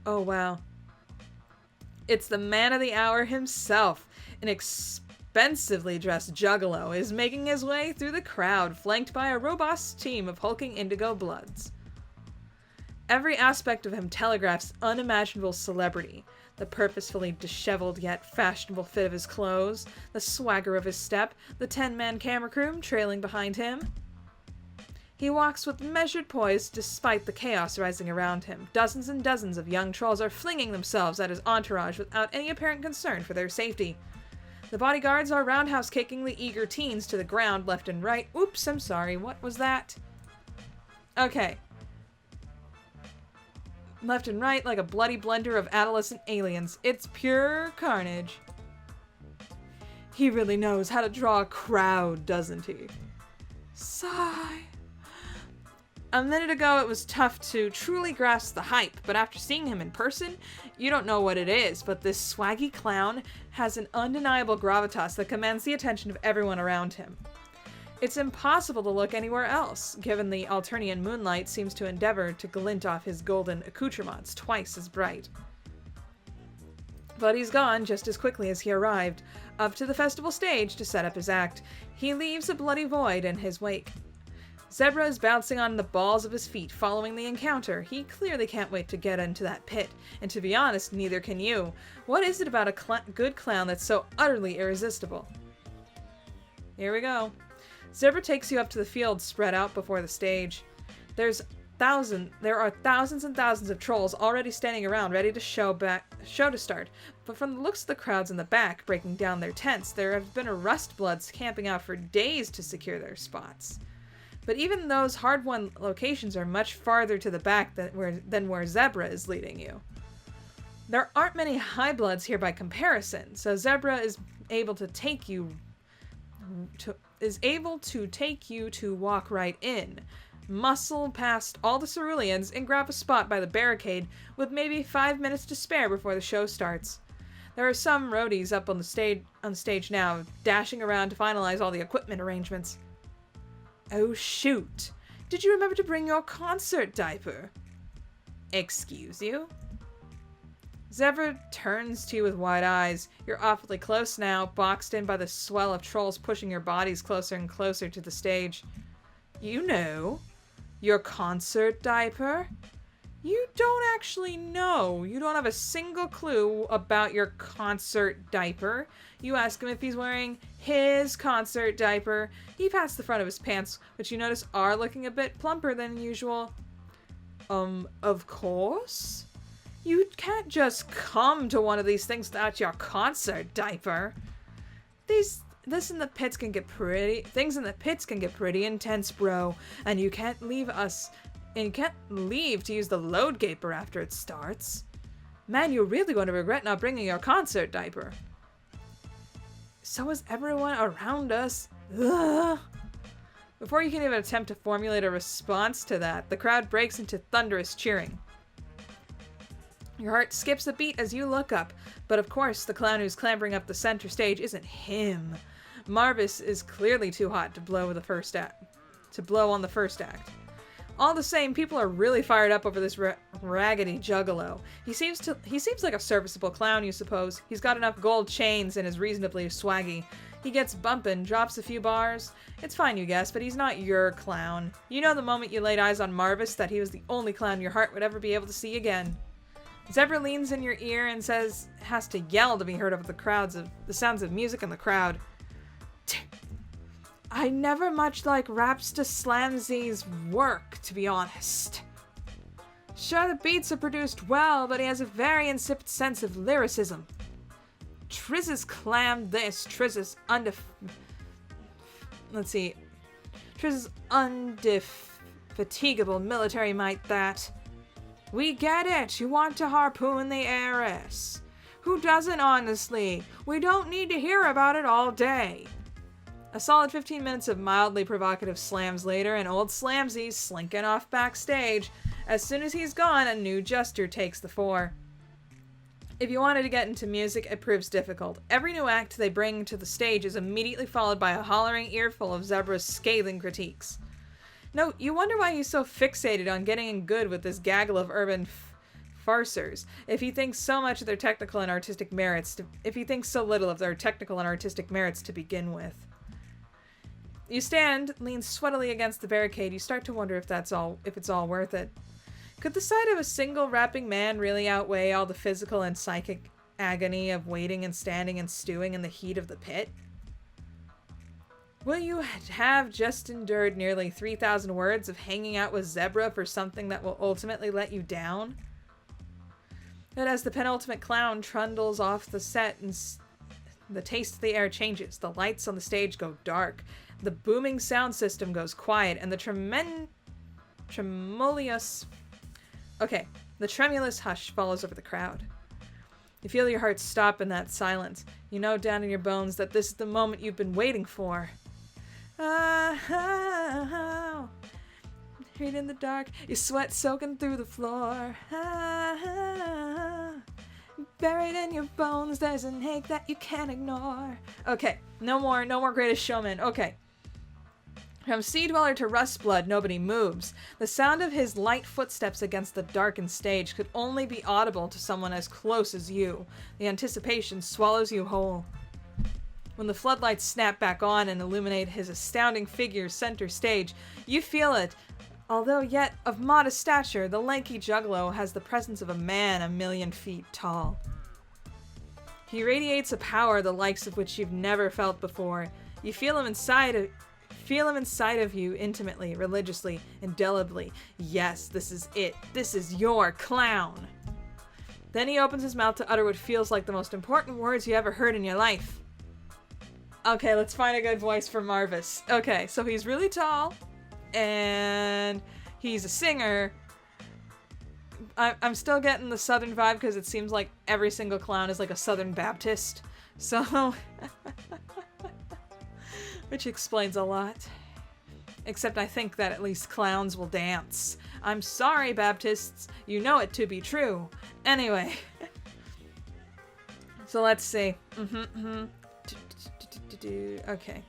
Oh, wow. It's the man of the hour himself. An expensively dressed juggalo is making his way through the crowd, flanked by a robust team of hulking indigo bloods. Every aspect of him telegraphs unimaginable celebrity. The purposefully disheveled yet fashionable fit of his clothes, the swagger of his step, the 10-man camera crew trailing behind him. He walks with measured poise despite the chaos rising around him. Dozens and dozens of young trolls are flinging themselves at his entourage without any apparent concern for their safety. The bodyguards are roundhouse kicking the eager teens to the ground left and right. Oops, I'm sorry, what was that? Okay. Left and right like a bloody blender of adolescent aliens. It's pure carnage. He really knows how to draw a crowd, doesn't he? Sigh. A minute ago it was tough to truly grasp the hype, but after seeing him in person, you don't know what it is, but this swaggy clown has an undeniable gravitas that commands the attention of everyone around him. It's impossible to look anywhere else, given the Alternian moonlight seems to endeavor to glint off his golden accoutrements twice as bright. But he's gone just as quickly as he arrived, up to the festival stage to set up his act. He leaves a bloody void in his wake. Zebra is bouncing on the balls of his feet following the encounter. He clearly can't wait to get into that pit, and to be honest, neither can you. What is it about a good clown that's so utterly irresistible? Here we go. Zebra takes you up to the field spread out before the stage. There are thousands and thousands of trolls already standing around ready to show to start, but from the looks of the crowds in the back breaking down their tents, there have been rustbloods camping out for days to secure their spots. But even those hard-won locations are much farther to the back than where Zebra is leading you. There aren't many high bloods here by comparison, so Zebra is able to take you to walk right in, muscle past all the ceruleans, and grab a spot by the barricade with maybe 5 minutes to spare before the show starts. There are some roadies up on the stage now, dashing around to finalize all the equipment arrangements. Oh shoot! Did you remember to bring your concert diaper? Excuse you? Zebra turns to you with wide eyes. You're awfully close now, boxed in by the swell of trolls pushing your bodies closer and closer to the stage. You know, your concert diaper? You don't actually know. You don't have a single clue about your concert diaper. You ask him if he's wearing his concert diaper. He pats the front of his pants, which you notice are looking a bit plumper than usual. Of course? You can't just come to one of these things without your concert diaper. Things in the pits can get pretty intense, bro. And you can't leave to use the load gaper after it starts. Man, you're really going to regret not bringing your concert diaper. So is everyone around us. Ugh. Before you can even attempt to formulate a response to that, the crowd breaks into thunderous cheering. Your heart skips a beat as you look up, but of course the clown who's clambering up the center stage isn't him. Marvis is clearly too hot to blow on the first act. All the same, people are really fired up over this raggedy juggalo. He seems like a serviceable clown, you suppose. He's got enough gold chains and is reasonably swaggy. He gets bumpin', drops a few bars. It's fine, you guess, but he's not your clown. You know the moment you laid eyes on Marvis that he was the only clown your heart would ever be able to see again. Zebra leans in your ear and has to yell to be heard over the sounds of music in the crowd. I never much like Rapster Slamsy's work, to be honest. Sure, the beats are produced well, but he has a very insipid sense of lyricism. Triz's clammed this, Triz's undefatigable military might that. We get it, you want to harpoon the heiress. Who doesn't, honestly? We don't need to hear about it all day. A solid 15 minutes of mildly provocative slams later, and old Slamsy's slinking off backstage. As soon as he's gone, a new jester takes the fore. If you wanted to get into music, it proves difficult. Every new act they bring to the stage is immediately followed by a hollering earful of Zebra's scathing critiques. No, you wonder why he's so fixated on getting in good with this gaggle of urban farsers. If he thinks so little of their technical and artistic merits to begin with. You stand, lean sweatily against the barricade. You start to wonder if it's all worth it. Could the sight of a single rapping man really outweigh all the physical and psychic agony of waiting and standing and stewing in the heat of the pit? Will you have just endured nearly 3,000 words of hanging out with Zebra for something that will ultimately let you down? But as the penultimate clown trundles off the set and the taste of the air changes, the lights on the stage go dark, the booming sound system goes quiet, and the tremulous hush follows over the crowd. You feel your heart stop in that silence. You know down in your bones that this is the moment you've been waiting for. Read in the dark, your sweat soaking through the floor. Buried in your bones, there's an ache that you can't ignore. Okay, no more Greatest Showman. Okay. From Sea Dweller to Rustblood, nobody moves. The sound of his light footsteps against the darkened stage could only be audible to someone as close as you. The anticipation swallows you whole. When the floodlights snap back on and illuminate his astounding figure center stage, you feel it. Although yet of modest stature, the lanky juggalo has the presence of a man 1,000,000 feet tall. He radiates a power the likes of which you've never felt before. You feel him inside of you intimately, religiously, indelibly. Yes, this is it. This is your clown. Then he opens his mouth to utter what feels like the most important words you ever heard in your life. Okay, let's find a good voice for Marvis. Okay, so he's really tall, and he's a singer. I'm still getting the Southern vibe because it seems like every single clown is like a Southern Baptist. So, which explains a lot. Except I think that at least clowns will dance. I'm sorry, Baptists. You know it to be true. Anyway. So let's see. Okay.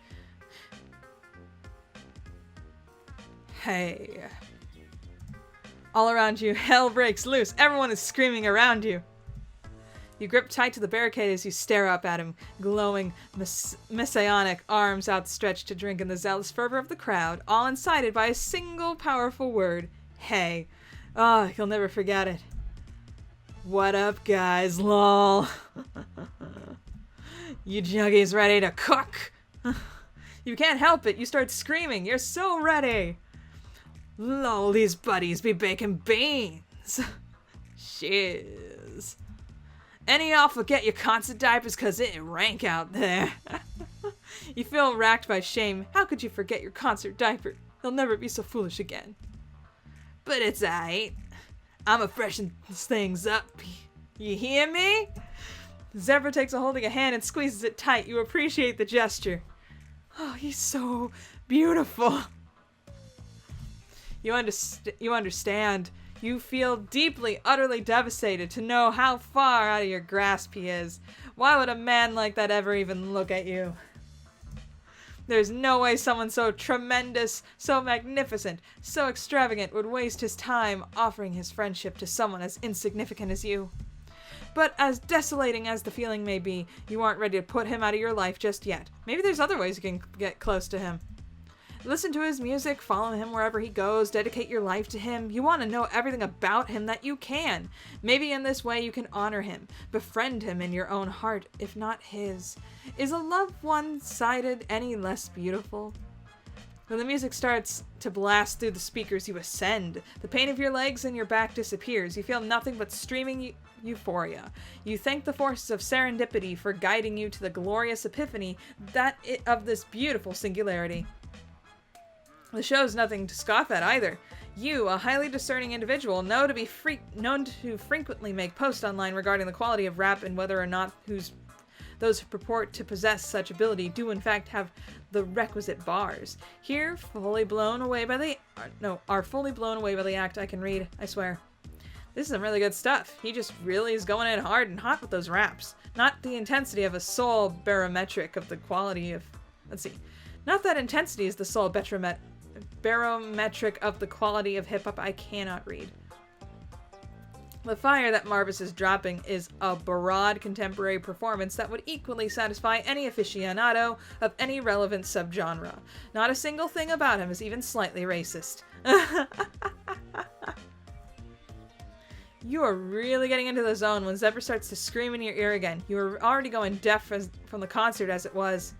Hey. All around you, hell breaks loose. Everyone is screaming around you. You grip tight to the barricade as you stare up at him, glowing messianic arms outstretched to drink in the zealous fervor of the crowd, all incited by a single powerful word. Hey. Oh, he'll never forget it. What up, guys? Lol. You juggies ready to cook? You can't help it. You start screaming. You're so ready. Lol, these buddies be baking beans. Shiz. Any y'all forget your concert diapers cause it rank out there. You feel racked by shame. How could you forget your concert diaper? He'll never be so foolish again. But it's aight. I'ma freshen things up. You hear me? Zebra takes a hold of your hand and squeezes it tight. You appreciate the gesture. Oh, he's so beautiful. You understand. You feel deeply, utterly devastated to know how far out of your grasp he is. Why would a man like that ever even look at you? There's no way someone so tremendous, so magnificent, so extravagant would waste his time offering his friendship to someone as insignificant as you. But as desolating as the feeling may be, you aren't ready to put him out of your life just yet. Maybe there's other ways you can get close to him. Listen to his music, follow him wherever he goes, dedicate your life to him. You want to know everything about him that you can. Maybe in this way you can honor him, befriend him in your own heart, if not his. Is a love one-sided any less beautiful? When the music starts to blast through the speakers, you ascend. The pain of your legs and your back disappears. You feel nothing but streaming euphoria. You thank the forces of serendipity for guiding you to the glorious epiphany of this beautiful singularity. The show's nothing to scoff at either. You, a highly discerning individual, known to frequently make posts online regarding the quality of rap and whether or not those who purport to possess such ability do in fact have the requisite bars. Here, are fully blown away by the act I can read, I swear. This is some really good stuff. He just really is going in hard and hot with those raps. Not the intensity of a sole barometric of the quality of... Let's see. Not that intensity is the sole barometric of the quality of hip-hop. I cannot read. The fire that Marvis is dropping is a broad contemporary performance that would equally satisfy any aficionado of any relevant subgenre. Not a single thing about him is even slightly racist. You are really getting into the zone when Zebra starts to scream in your ear again. You were already going deaf from the concert as it was.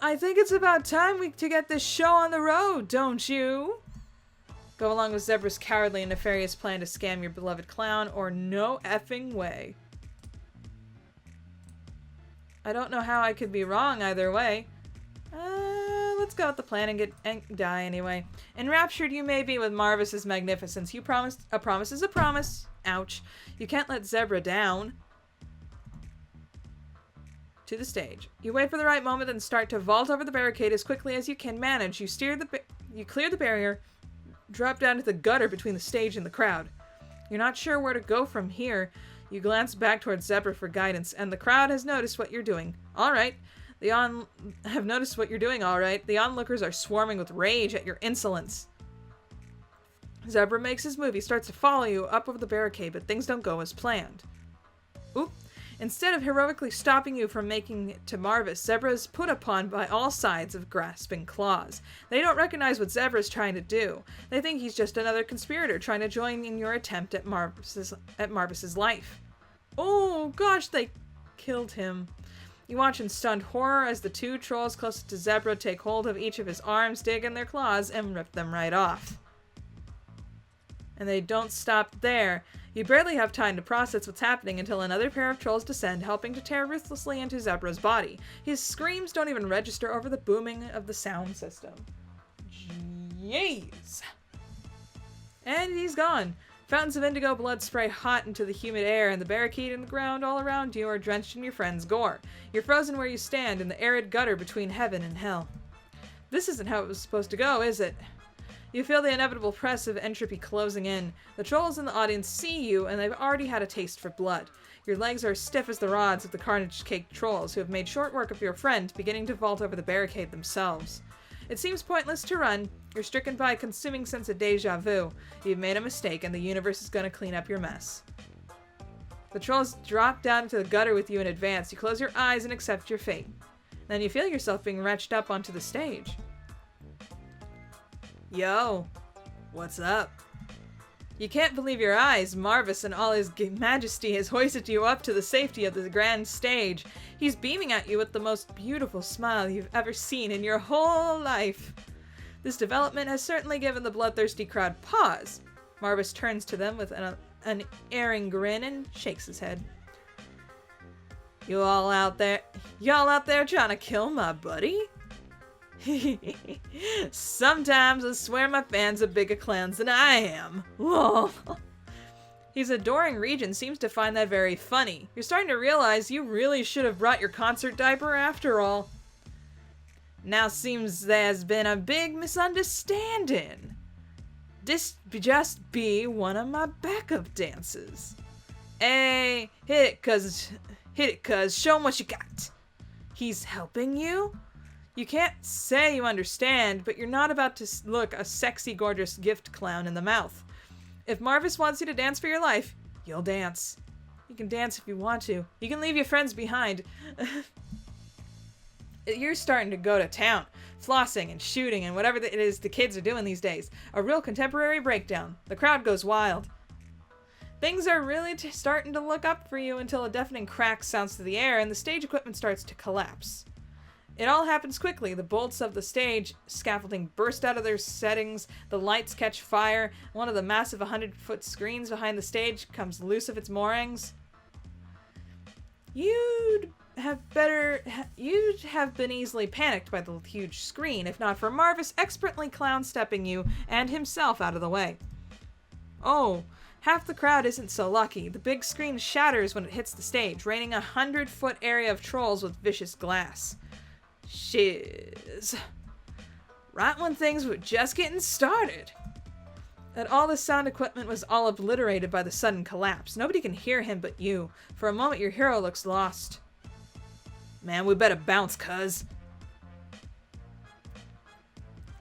I think it's about time to get this show on the road, don't you? Go along with Zebra's cowardly and nefarious plan to scam your beloved clown, or no effing way. I don't know how I could be wrong either way. Let's go with the plan and die anyway. Enraptured you may be with Marvis's magnificence. A promise is a promise. Ouch. You can't let Zebra down. To the stage. You wait for the right moment and start to vault over the barricade as quickly as you can manage. You clear the barrier, drop down to the gutter between the stage and the crowd. You're not sure where to go from here. You glance back towards Zebra for guidance, and the crowd has noticed what you're doing. All right. The onlookers are swarming with rage at your insolence. Zebra makes his move. He starts to follow you up over the barricade, but things don't go as planned. Oop. Instead of heroically stopping you from making it to Marvis, Zebra is put upon by all sides of grasping claws. They don't recognize what Zebra is trying to do. They think he's just another conspirator trying to join in your attempt at Marvis's life. Oh gosh, they killed him. You watch in stunned horror as the two trolls closest to Zebra take hold of each of his arms, dig in their claws, and rip them right off. And they don't stop there. You barely have time to process what's happening until another pair of trolls descend, helping to tear ruthlessly into Zebra's body. His screams don't even register over the booming of the sound system. Jeez. And he's gone. Fountains of indigo blood spray hot into the humid air, and the barricade and the ground all around you are drenched in your friend's gore. You're frozen where you stand in the arid gutter between heaven and hell. This isn't how it was supposed to go, is it? You feel the inevitable press of entropy closing in. The trolls in the audience see you, and they've already had a taste for blood. Your legs are stiff as the rods of the carnage-caked trolls who have made short work of your friend, beginning to vault over the barricade themselves. It seems pointless to run. You're stricken by a consuming sense of deja vu. You've made a mistake, and the universe is going to clean up your mess. The trolls drop down into the gutter with you in advance. You close your eyes and accept your fate. Then you feel yourself being wrenched up onto the stage. Yo, what's up? You can't believe your eyes. Marvis in all his majesty has hoisted you up to the safety of the grand stage. He's beaming at you with the most beautiful smile you've ever seen in your whole life. This development has certainly given the bloodthirsty crowd pause. Marvis turns to them with an erring grin and shakes his head. Y'all out there trying to kill my buddy? Sometimes I swear my fans are bigger clowns than I am. Lol. His adoring regent seems to find that very funny. You're starting to realize you really should have brought your concert diaper after all. Now seems there's been a big misunderstanding. This just be one of my backup dances. Hey, hit it cuz, show him what you got. He's helping you? You can't say you understand, but you're not about to look a sexy, gorgeous gift clown in the mouth. If Marvis wants you to dance for your life, you'll dance. You can dance if you want to. You can leave your friends behind. You're starting to go to town, flossing and shooting and whatever it is the kids are doing these days. A real contemporary breakdown. The crowd goes wild. Things are really starting to look up for you until a deafening crack sounds through the air and the stage equipment starts to collapse. It all happens quickly. The bolts of the stage scaffolding burst out of their settings, the lights catch fire, one of the massive 100-foot screens behind the stage comes loose of its moorings. You'd have been easily panicked by the huge screen, if not for Marvis expertly clown-stepping you and himself out of the way. Oh, half the crowd isn't so lucky. The big screen shatters when it hits the stage, raining a 100-foot area of trolls with vicious glass. Shiz. Right when things were just getting started. And all the sound equipment was all obliterated by the sudden collapse. Nobody can hear him but you. For a moment, your hero looks lost. Man, we better bounce, cuz.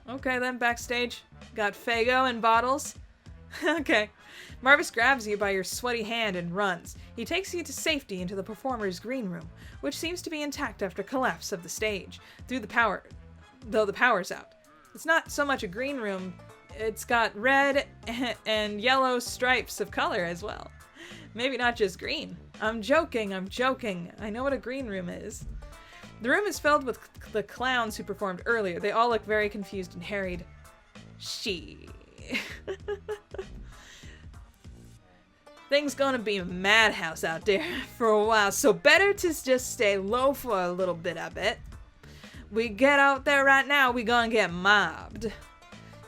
Okay, then, backstage. Got Fago and bottles. Okay. Marvis grabs you by your sweaty hand and runs. He takes you to safety into the performer's green room, which seems to be intact after collapse of the stage, though the power's out. It's not so much a green room, it's got red and yellow stripes of color as well. Maybe not just green. I'm joking. I know what a green room is. The room is filled with the clowns who performed earlier. They all look very confused and harried. Things gonna be a madhouse out there for a while, so better to just stay low for a little bit, I bet. We get out there right now, we gonna get mobbed.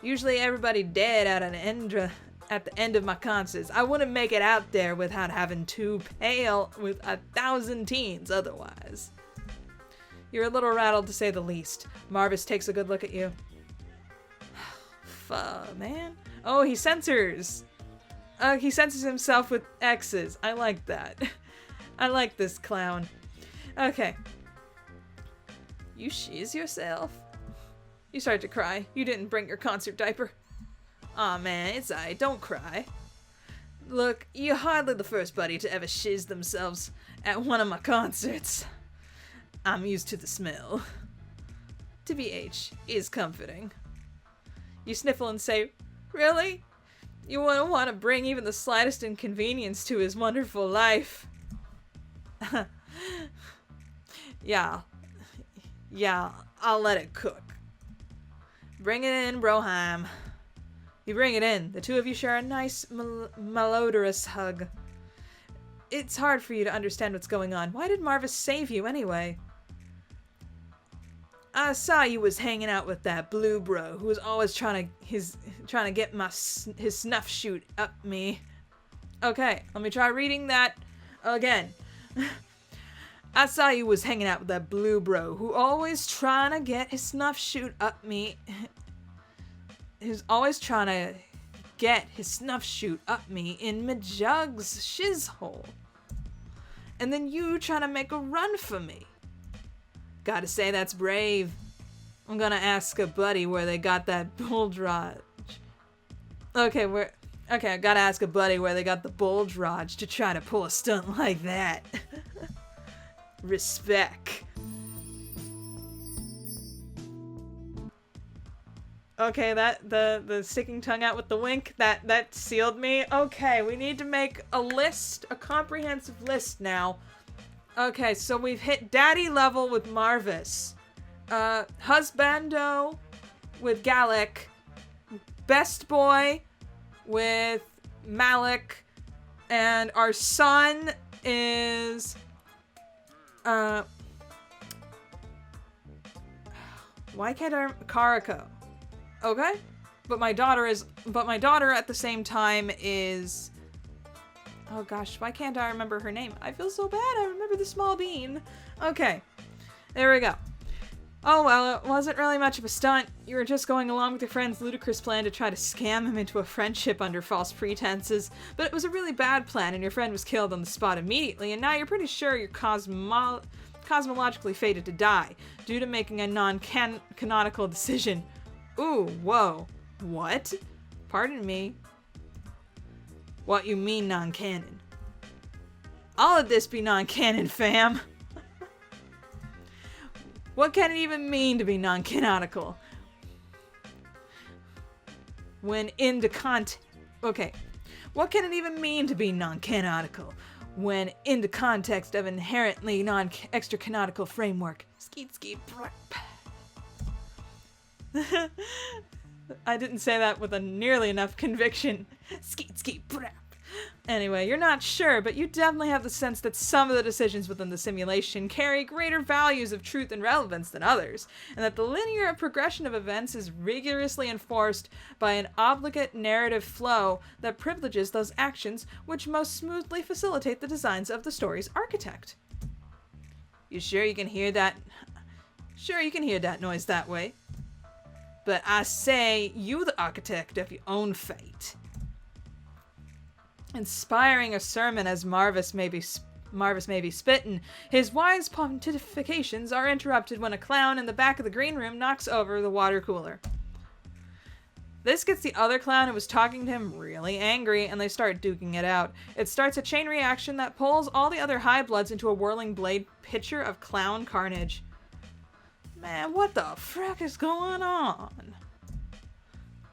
Usually everybody dead at the end of my concerts. I wouldn't make it out there without having to pale with 1,000 teens otherwise. You're a little rattled to say the least. Marvis takes a good look at you. Fuck, man. Oh, he censors. He censors himself with X's. I like that. I like this clown. Okay. You shiz yourself? You started to cry. You didn't bring your concert diaper. Aw, man, it's alright. Don't cry. Look, you're hardly the first buddy to ever shiz themselves at one of my concerts. I'm used to the smell. TBH is comforting. You sniffle and say, really? You wouldn't want to bring even the slightest inconvenience to his wonderful life. Yeah, I'll let it cook. Bring it in, Broheim. You bring it in. The two of you share a nice, malodorous hug. It's hard for you to understand what's going on. Why did Marvis save you anyway? I saw you was hanging out with that blue bro who was always trying to get his snuff shoot up me. Okay, let me try reading that again. I saw you was hanging out with that blue bro who always trying to get his snuff shoot up me. Who's always trying to get his snuff shoot up me in my jug's shizhole. And then you trying to make a run for me. Gotta say, that's brave. I'm gonna ask a buddy where they got that bull dodge. Okay, Okay, I gotta ask a buddy where they got the bulge rods to try to pull a stunt like that. Respect. Okay, the sticking tongue out with the wink, that sealed me. Okay, we need to make a list, a comprehensive list now. Okay, so we've hit daddy level with Marvis. Husbando with Gallic. Best boy with Malik. And our son is... why can't I... Karako. Okay? But my daughter at the same time is... Oh gosh, why can't I remember her name? I feel so bad, I remember the small bean. Okay, there we go. Oh well, it wasn't really much of a stunt. You were just going along with your friend's ludicrous plan to try to scam him into a friendship under false pretenses. But it was a really bad plan and your friend was killed on the spot immediately, and now you're pretty sure you're cosmologically fated to die, due to making a non-canonical decision. Ooh, whoa. What? Pardon me. What you mean non-canon? All of this be non-canon, fam. What can it even mean to be non-canonical? When in the Okay. What can it even mean to be non-canonical? When in the context of inherently non-extra-canonical framework. Skeet skeet. I didn't say that with nearly enough conviction. Skeet skeet brap. Anyway, you're not sure, but you definitely have the sense that some of the decisions within the simulation carry greater values of truth and relevance than others, and that the linear progression of events is rigorously enforced by an obligate narrative flow that privileges those actions which most smoothly facilitate the designs of the story's architect. You sure you can hear that? Sure you can hear that noise that way. But I say, you the architect of your own fate. Inspiring a sermon as Marvis may be spittin', his wise pontifications are interrupted when a clown in the back of the green room knocks over the water cooler. This gets the other clown who was talking to him really angry, and they start duking it out. It starts a chain reaction that pulls all the other high bloods into a whirling blade picture of clown carnage. Man, what the frick is going on?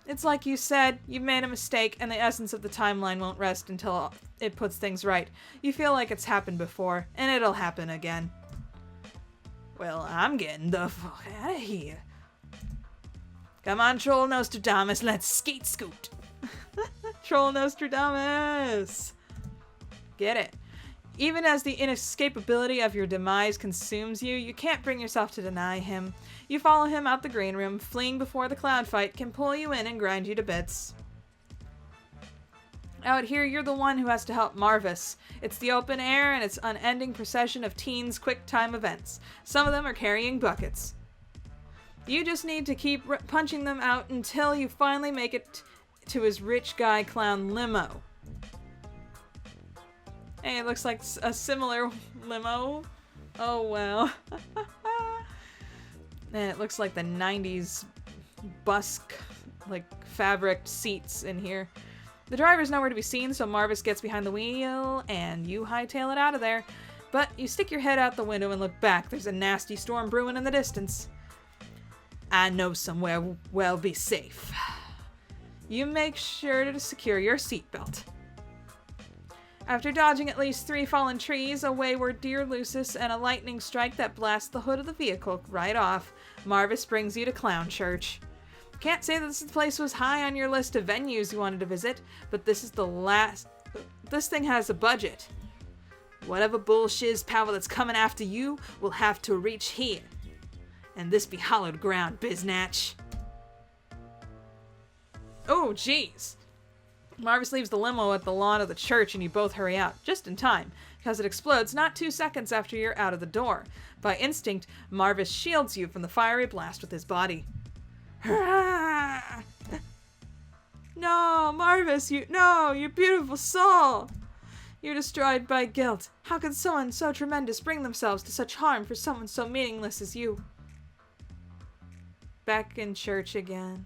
It's like you said, you've made a mistake, and the essence of the timeline won't rest until it puts things right. You feel like it's happened before, and it'll happen again. Well, I'm getting the fuck out of here. Come on, Troll Nostradamus, let's skeet scoot. Troll Nostradamus! Get it. Even as the inescapability of your demise consumes you, you can't bring yourself to deny him. You follow him out the green room, fleeing before the clown fight can pull you in and grind you to bits. Out here, you're the one who has to help Marvis. It's the open air and its unending procession of teens' quick-time events. Some of them are carrying buckets. You just need to keep punching them out until you finally make it to his rich guy clown limo. Hey, it looks like a similar limo. Oh, wow. And it looks like the 90s bus, fabric seats in here. The driver's nowhere to be seen, so Marvis gets behind the wheel, and you hightail it out of there. But you stick your head out the window and look back. There's a nasty storm brewing in the distance. I know somewhere we'll be safe. You make sure to secure your seatbelt. After dodging at least 3 fallen trees, a wayward deer lusus, and a lightning strike that blasts the hood of the vehicle right off, Marvis brings you to Clown Church. Can't say that this place was high on your list of venues you wanted to visit, but this is the last... This thing has a budget. Whatever bullshiz power that's coming after you will have to reach here. And this be hallowed ground, biznatch. Oh, jeez. Marvis leaves the limo at the lawn of the church and you both hurry out, just in time, because it explodes not 2 seconds after you're out of the door. By instinct, Marvis shields you from the fiery blast with his body. No, Marvis, you beautiful soul! You're destroyed by guilt. How could someone so tremendous bring themselves to such harm for someone so meaningless as you? Back in church again.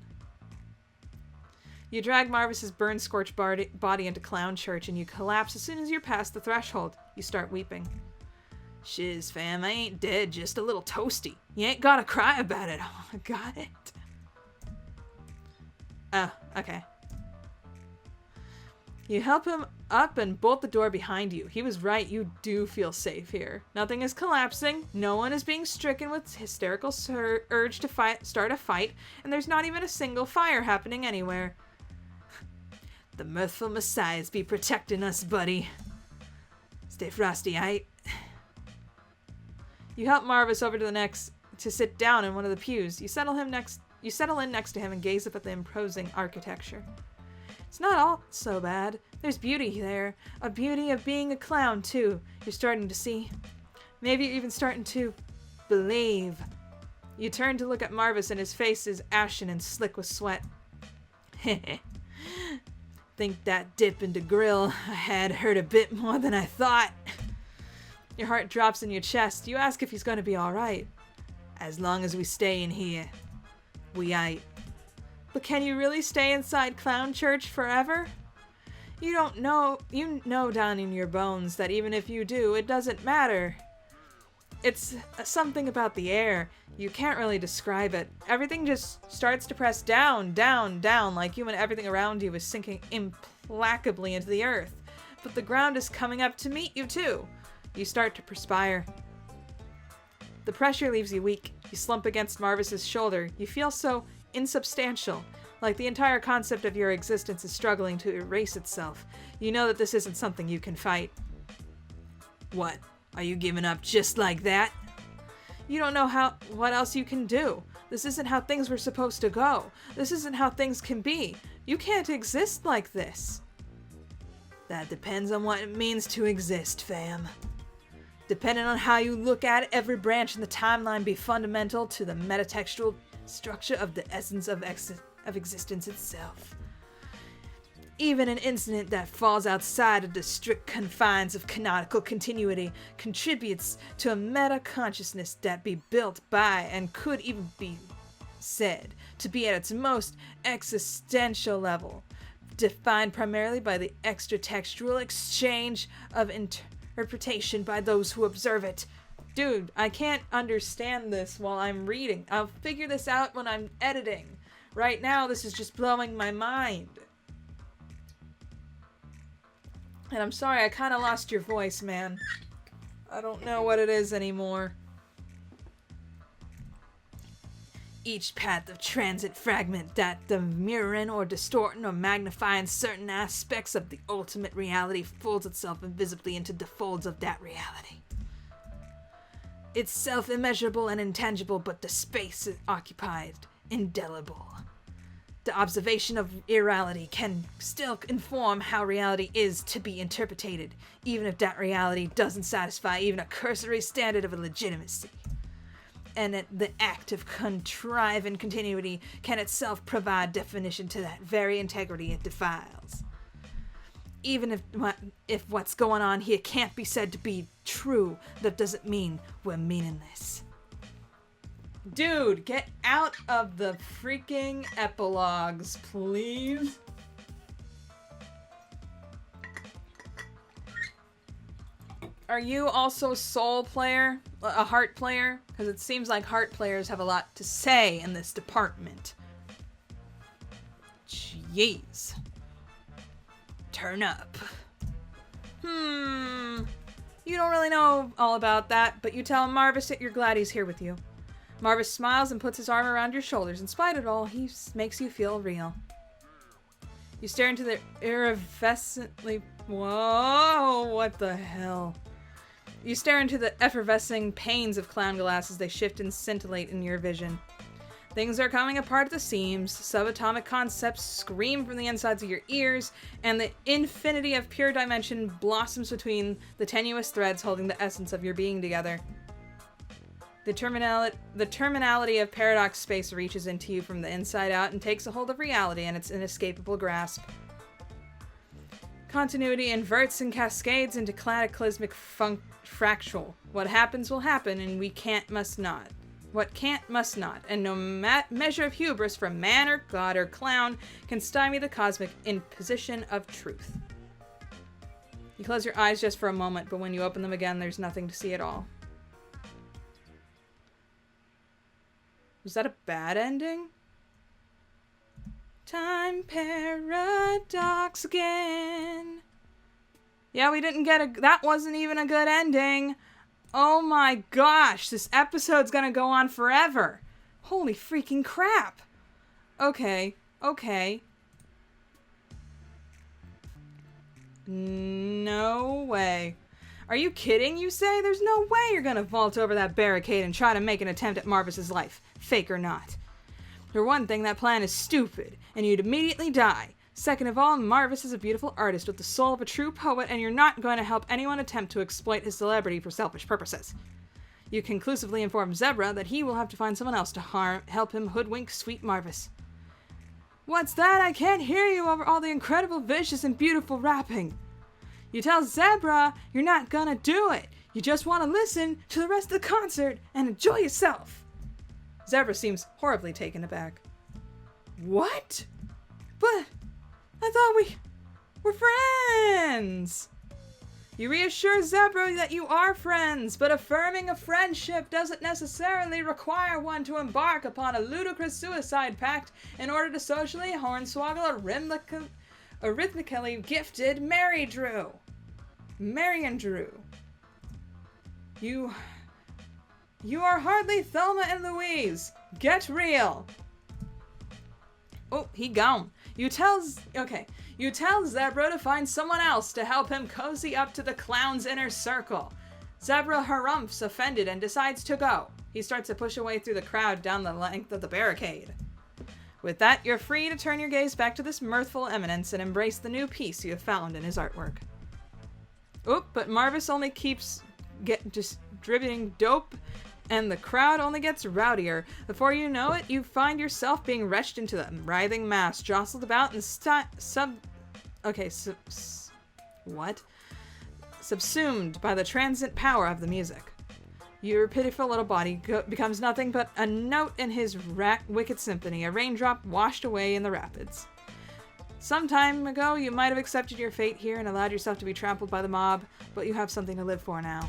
You drag Marvis's burn-scorched body into Clown Church, and you collapse as soon as you're past the threshold. You start weeping. Shiz, fam, I ain't dead, just a little toasty. You ain't gotta cry about it. Oh, I got it. Oh, okay. You help him up and bolt the door behind you. He was right, you do feel safe here. Nothing is collapsing, no one is being stricken with hysterical urge to start a fight, and there's not even a single fire happening anywhere. The mirthful messiahs be protecting us, buddy. Stay frosty, aight? You help Marvis over to sit down in one of the pews. You settle in next to him and gaze up at the imposing architecture. It's not all so bad. There's beauty there. A beauty of being a clown, too. You're starting to see. Maybe you're even starting to believe. You turn to look at Marvis and his face is ashen and slick with sweat. Think that dip into grill I had hurt a bit more than I thought. Your heart drops in your chest. You ask if he's going to be alright. As long as we stay in here, we ain't. But can you really stay inside Clown Church forever? You know down in your bones that even if you do, it doesn't matter. It's something about the air. You can't really describe it. Everything just starts to press down, down, down, like you and everything around you is sinking implacably into the earth. But the ground is coming up to meet you too. You start to perspire. The pressure leaves you weak. You slump against Marvis's shoulder. You feel so insubstantial, like the entire concept of your existence is struggling to erase itself. You know that this isn't something you can fight. What? Are you giving up just like that? You don't know what else you can do. This isn't how things were supposed to go. This isn't how things can be. You can't exist like this. That depends on what it means to exist, fam. Depending on how you look at it, every branch in the timeline be fundamental to the metatextual structure of the essence of existence itself. Even an incident that falls outside of the strict confines of canonical continuity contributes to a meta-consciousness that be built by and could even be said to be at its most existential level, defined primarily by the extra-textual exchange of interpretation by those who observe it. Dude, I can't understand this while I'm reading. I'll figure this out when I'm editing. Right now, this is just blowing my mind. And I'm sorry, I kind of lost your voice, man. I don't know what it is anymore. Each path of transit fragment that the mirroring or distorting or magnifying certain aspects of the ultimate reality folds itself invisibly into the folds of that reality. It's self-immeasurable and intangible, but the space is occupied, indelible. The observation of irreality can still inform how reality is to be interpreted, even if that reality doesn't satisfy even a cursory standard of legitimacy. And the act of contriving continuity can itself provide definition to that very integrity it defiles. Even if what's going on here can't be said to be true, that doesn't mean we're meaningless. Dude, get out of the freaking epilogues, please. Are you also soul player? A heart player? Because it seems like heart players have a lot to say in this department. Jeez. Turn up. You don't really know all about that, but you tell Marvis that you're glad he's here with you. Marvis smiles and puts his arm around your shoulders. In spite of it all, he makes you feel real. You stare into the effervescently... Whoa, what the hell? You stare into the effervescing panes of clown glass as they shift and scintillate in your vision. Things are coming apart at the seams, subatomic concepts scream from the insides of your ears, and the infinity of pure dimension blossoms between the tenuous threads holding the essence of your being together. The terminality of paradox space reaches into you from the inside out and takes a hold of reality and its inescapable grasp. Continuity inverts and cascades into cataclysmic fractal. What happens will happen, and we can't, must not. What can't must not, and no measure of hubris from man or god or clown can stymie the cosmic imposition of truth. You close your eyes just for a moment, but when you open them again, there's nothing to see at all. Was that a bad ending? Time paradox again. Yeah, we didn't get that wasn't even a good ending. Oh my gosh, this episode's gonna go on forever. Holy freaking crap. Okay. No way. Are you kidding, you say? There's no way you're gonna vault over that barricade and try to make an attempt at Marvis's life, fake or not. For one thing, that plan is stupid, and you'd immediately die. Second of all, Marvis is a beautiful artist with the soul of a true poet, and you're not going to help anyone attempt to exploit his celebrity for selfish purposes. You conclusively inform Zebra that he will have to find someone else to help him hoodwink sweet Marvis. What's that? I can't hear you over all the incredible, vicious, and beautiful rapping. You tell Zebra you're not gonna do it. You just want to listen to the rest of the concert and enjoy yourself. Zebra seems horribly taken aback. What? But I thought we were friends. You reassure Zebra that you are friends, but affirming a friendship doesn't necessarily require one to embark upon a ludicrous suicide pact in order to socially hornswoggle a rhythmically gifted Marion Drew. You are hardly Thelma and Louise. Get real. Oh, he gone. You tell Zebra to find someone else to help him cozy up to the clown's inner circle. Zebra harumphs, offended, and decides to go. He starts to push away through the crowd down the length of the barricade. With that, you're free to turn your gaze back to this mirthful eminence and embrace the new piece you have found in his artwork. Oop, but Marvis only keeps just dribbling dope, and the crowd only gets rowdier. Before you know it, you find yourself being wretched into the writhing mass, jostled about and subsumed by the transient power of the music. Your pitiful little body becomes nothing but a note in his wicked symphony, a raindrop washed away in the rapids. Some time ago, you might have accepted your fate here and allowed yourself to be trampled by the mob, but you have something to live for now.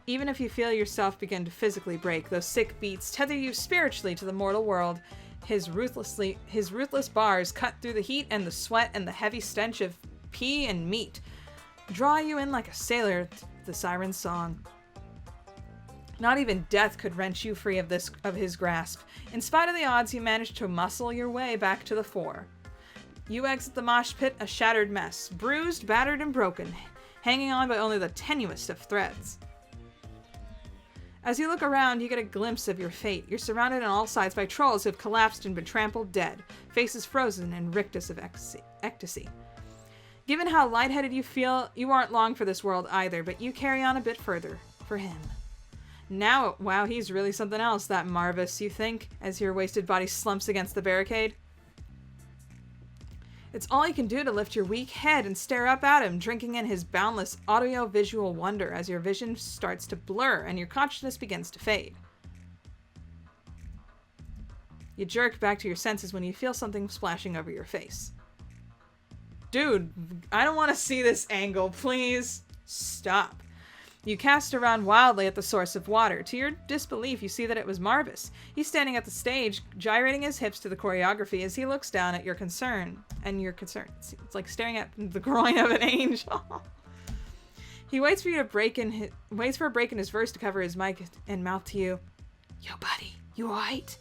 Even if you feel yourself begin to physically break, those sick beats tether you spiritually to the mortal world. His ruthless bars cut through the heat and the sweat and the heavy stench of pee and meat, draw you in like a sailor to the siren's song. Not even death could wrench you free of his grasp. In spite of the odds, you manage to muscle your way back to the fore. You exit the mosh pit a shattered mess, bruised, battered, and broken, hanging on by only the tenuous of threads. As you look around, you get a glimpse of your fate. You're surrounded on all sides by trolls who have collapsed and been trampled dead, faces frozen and rictus of ecstasy. Given how lightheaded you feel, you aren't long for this world either, but you carry on a bit further, for him. Now, wow, he's really something else, that Marvis, you think, as your wasted body slumps against the barricade. It's all you can do to lift your weak head and stare up at him, drinking in his boundless audio-visual wonder as your vision starts to blur and your consciousness begins to fade. You jerk back to your senses when you feel something splashing over your face. Dude, I don't want to see this angle, please. Stop. You cast around wildly at the source of water. To your disbelief, you see that it was Marvis. He's standing at the stage, gyrating his hips to the choreography as he looks down at your concern. And your concern. It's like staring at the groin of an angel. He waits for a break in his verse to cover his mic and mouth to you. Yo, buddy, you alright?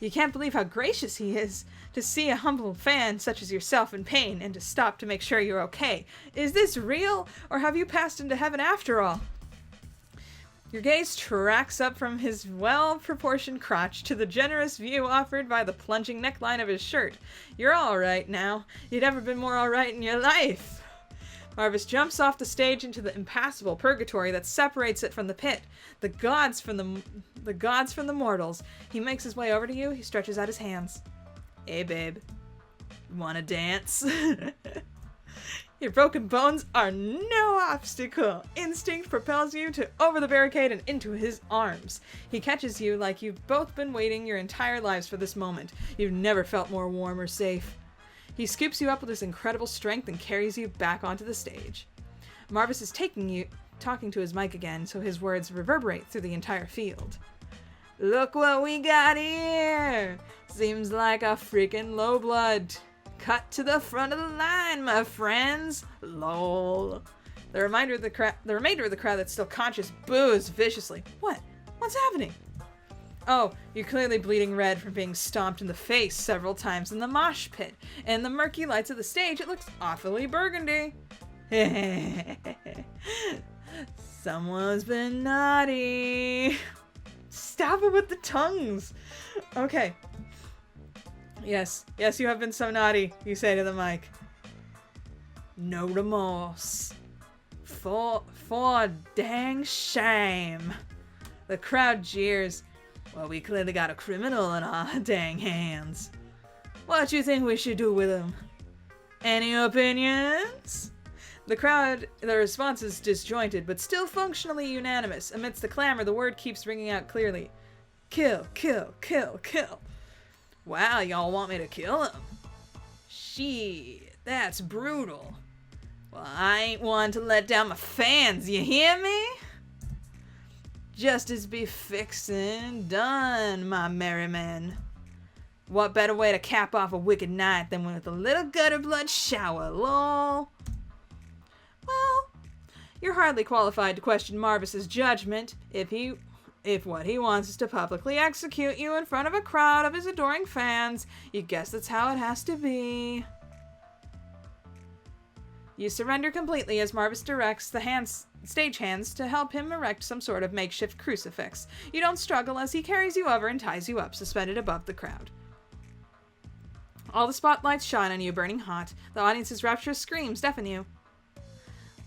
You can't believe how gracious he is to see a humble fan such as yourself in pain and to stop to make sure you're okay. Is this real, or have you passed into heaven after all? Your gaze tracks up from his well-proportioned crotch to the generous view offered by the plunging neckline of his shirt. You're all right now. You'd never been more all right in your life. Marvis jumps off the stage into the impassable purgatory that separates it from the pit, the gods from the mortals. He makes his way over to you. He stretches out his hands. Hey, babe. Wanna dance? Your broken bones are no obstacle. Instinct propels you over the barricade and into his arms. He catches you like you've both been waiting your entire lives for this moment. You've never felt more warm or safe. He scoops you up with his incredible strength and carries you back onto the stage. Marvis is talking to his mic again, so his words reverberate through the entire field. Look what we got here! Seems like a freaking low blood. Cut to the front of the line, my friends. Lol. The remainder of the crowd that's still conscious boos viciously. What? What's happening? Oh, you're clearly bleeding red from being stomped in the face several times in the mosh pit. In the murky lights of the stage, it looks awfully burgundy. Someone's been naughty. Stop it with the tongues. Okay. Yes, you have been so naughty, you say to the mic. No remorse. For dang shame. The crowd jeers. Well, we clearly got a criminal in our dang hands. What do you think we should do with him? Any opinions? The response is disjointed, but still functionally unanimous. Amidst the clamor, the word keeps ringing out clearly. Kill, kill, kill, kill. Wow, y'all want me to kill him? Shit, that's brutal. Well, I ain't one to let down my fans, you hear me? Justice be fixin' done, my merry men. What better way to cap off a wicked night than with a little gutter blood shower, lol? Well, you're hardly qualified to question Marvis's judgment if what he wants is to publicly execute you in front of a crowd of his adoring fans. You guess that's how it has to be. You surrender completely as Marvis directs the stage hands to help him erect some sort of makeshift crucifix. You don't struggle as he carries you over and ties you up, suspended above the crowd. All the spotlights shine on you, burning hot. The audience's rapturous screams deafen you.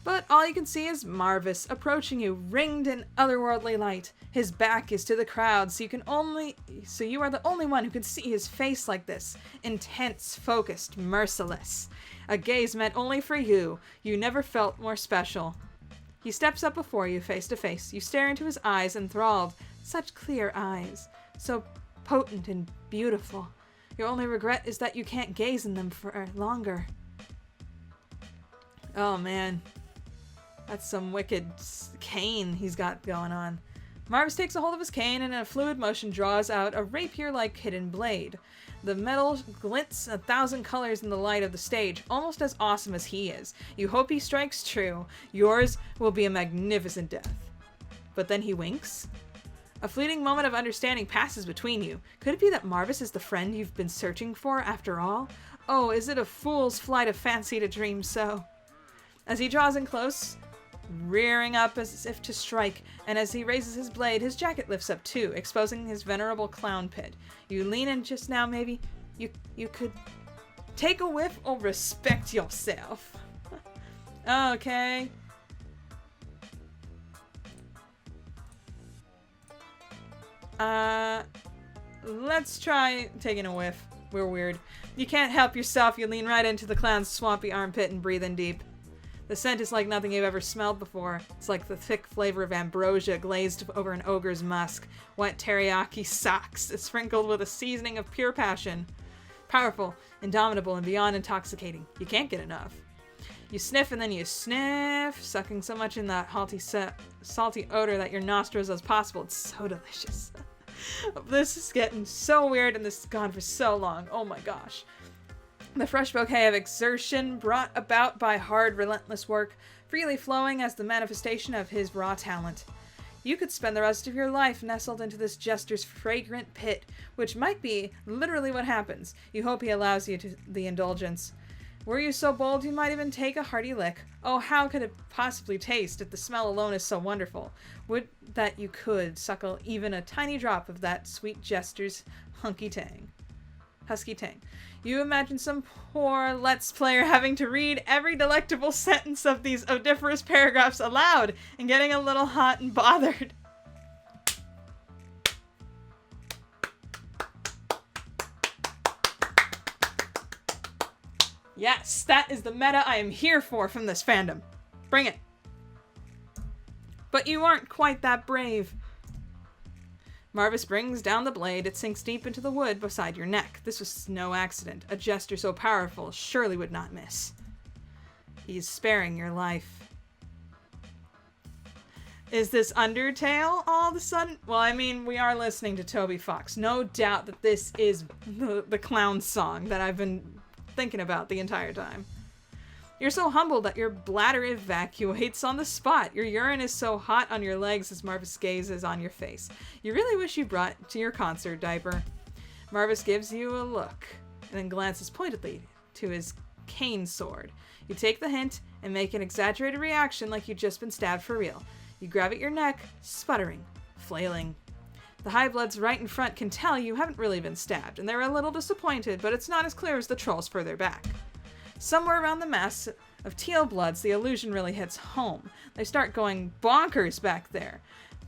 But all you can see is Marvis approaching you, ringed in otherworldly light. His back is to the crowd, so you are the only one who can see his face like this. Intense, focused, merciless. A gaze meant only for you. You never felt more special. He steps up before you, face to face. You stare into his eyes, enthralled. Such clear eyes. So potent and beautiful. Your only regret is that you can't gaze in them for longer. Oh, man. That's some wicked cane he's got going on. Marvis takes a hold of his cane and in a fluid motion draws out a rapier-like hidden blade. The metal glints 1,000 colors in the light of the stage, almost as awesome as he is. You hope he strikes true. Yours will be a magnificent death. But then he winks. A fleeting moment of understanding passes between you. Could it be that Marvis is the friend you've been searching for after all? Oh, is it a fool's flight of fancy to dream so? As he draws in close, rearing up as if to strike, and as he raises his blade, his jacket lifts up too, exposing his venerable clown pit. You lean in just now, maybe? You could take a whiff or respect yourself. Okay. Let's try taking a whiff. We're weird. You can't help yourself, you lean right into the clown's swampy armpit and breathe in deep. The scent is like nothing you've ever smelled before. It's like the thick flavor of ambrosia glazed over an ogre's musk. Wet teriyaki socks, sprinkled with a seasoning of pure passion. Powerful, indomitable, and beyond intoxicating. You can't get enough. You sniff and then you sniff, sucking so much in that salty odor that your nostrils as possible. It's so delicious. This is getting so weird and this has gone for so long. Oh my gosh. The fresh bouquet of exertion brought about by hard, relentless work, freely flowing as the manifestation of his raw talent. You could spend the rest of your life nestled into this jester's fragrant pit, which might be literally what happens. You hope he allows you to the indulgence. Were you so bold you might even take a hearty lick? Oh, how could it possibly taste if the smell alone is so wonderful? Would that you could suckle even a tiny drop of that sweet jester's husky tang. You imagine some poor Let's Player having to read every delectable sentence of these odoriferous paragraphs aloud and getting a little hot and bothered. Yes, that is the meta I am here for from this fandom. Bring it. But you aren't quite that brave. Marvis brings down the blade. It sinks deep into the wood beside your neck. This was no accident. A gesture so powerful surely would not miss. He's sparing your life. Is this Undertale all of a sudden? Well, I mean, we are listening to Toby Fox. No doubt that this is the clown song that I've been thinking about the entire time. You're so humbled that your bladder evacuates on the spot. Your urine is so hot on your legs as Marvis gazes on your face. You really wish you brought to your concert diaper. Marvis gives you a look and then glances pointedly to his cane sword. You take the hint and make an exaggerated reaction like you'd just been stabbed for real. You grab at your neck, sputtering, flailing. The high bloods right in front can tell you haven't really been stabbed, and they're a little disappointed, but it's not as clear as the trolls further back. Somewhere around the mass of teal bloods, the illusion really hits home. They start going bonkers back there.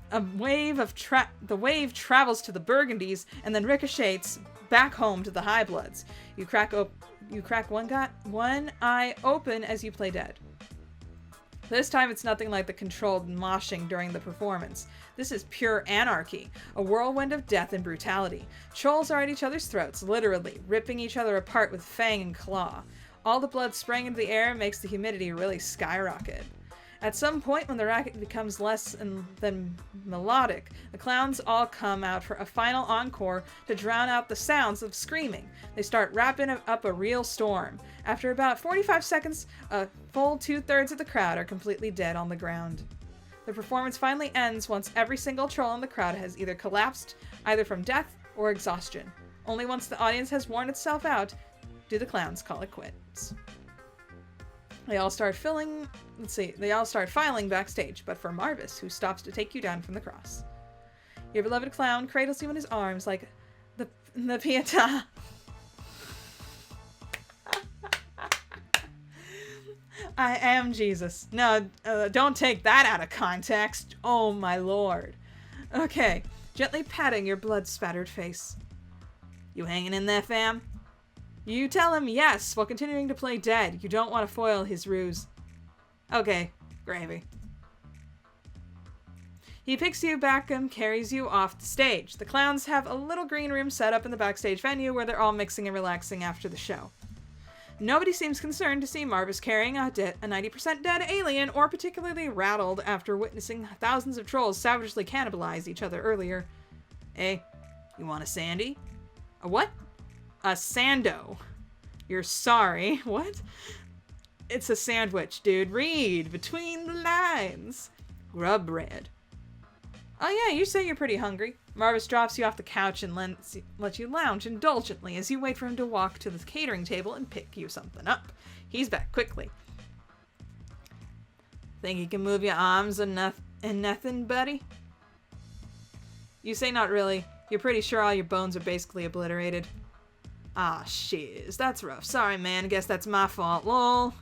The wave travels to the burgundies and then ricochets back home to the high bloods. You crack one eye open as you play dead. This time it's nothing like the controlled moshing during the performance. This is pure anarchy, a whirlwind of death and brutality. Trolls are at each other's throats, literally, ripping each other apart with fang and claw. All the blood spraying into the air makes the humidity really skyrocket. At some point, when the racket becomes less than melodic, the clowns all come out for a final encore to drown out the sounds of screaming. They start wrapping up a real storm. After about 45 seconds, a full 2/3 of the crowd are completely dead on the ground. The performance finally ends once every single troll in the crowd has either collapsed, either from death or exhaustion. Only once the audience has worn itself out do the clowns call it quits. They all start filing backstage, but for Marvis, who stops to take you down from the cross. Your beloved clown cradles you in his arms like the Pietà. I am Jesus. No, don't take that out of context. Oh my lord. Okay, gently patting your blood-spattered face. You hanging in there, fam? You tell him yes while continuing to play dead. You don't want to foil his ruse. Okay, gravy. He picks you back and carries you off the stage. The clowns have a little green room set up in the backstage venue where they're all mixing and relaxing after the show. Nobody seems concerned to see Marvis carrying a 90% dead alien or particularly rattled after witnessing thousands of trolls savagely cannibalize each other earlier. Hey, you want a Sandy? A what? A Sando. You're sorry. What? It's a sandwich, dude. Read between the lines. Grub bread. Oh yeah, you say you're pretty hungry. Marvis drops you off the couch and lets you lounge indulgently as you wait for him to walk to the catering table and pick you something up. He's back quickly. Think you can move your arms and nothing, buddy? You say not really. You're pretty sure all your bones are basically obliterated. Ah, shiz. That's rough. Sorry, man. I guess that's my fault. Lol.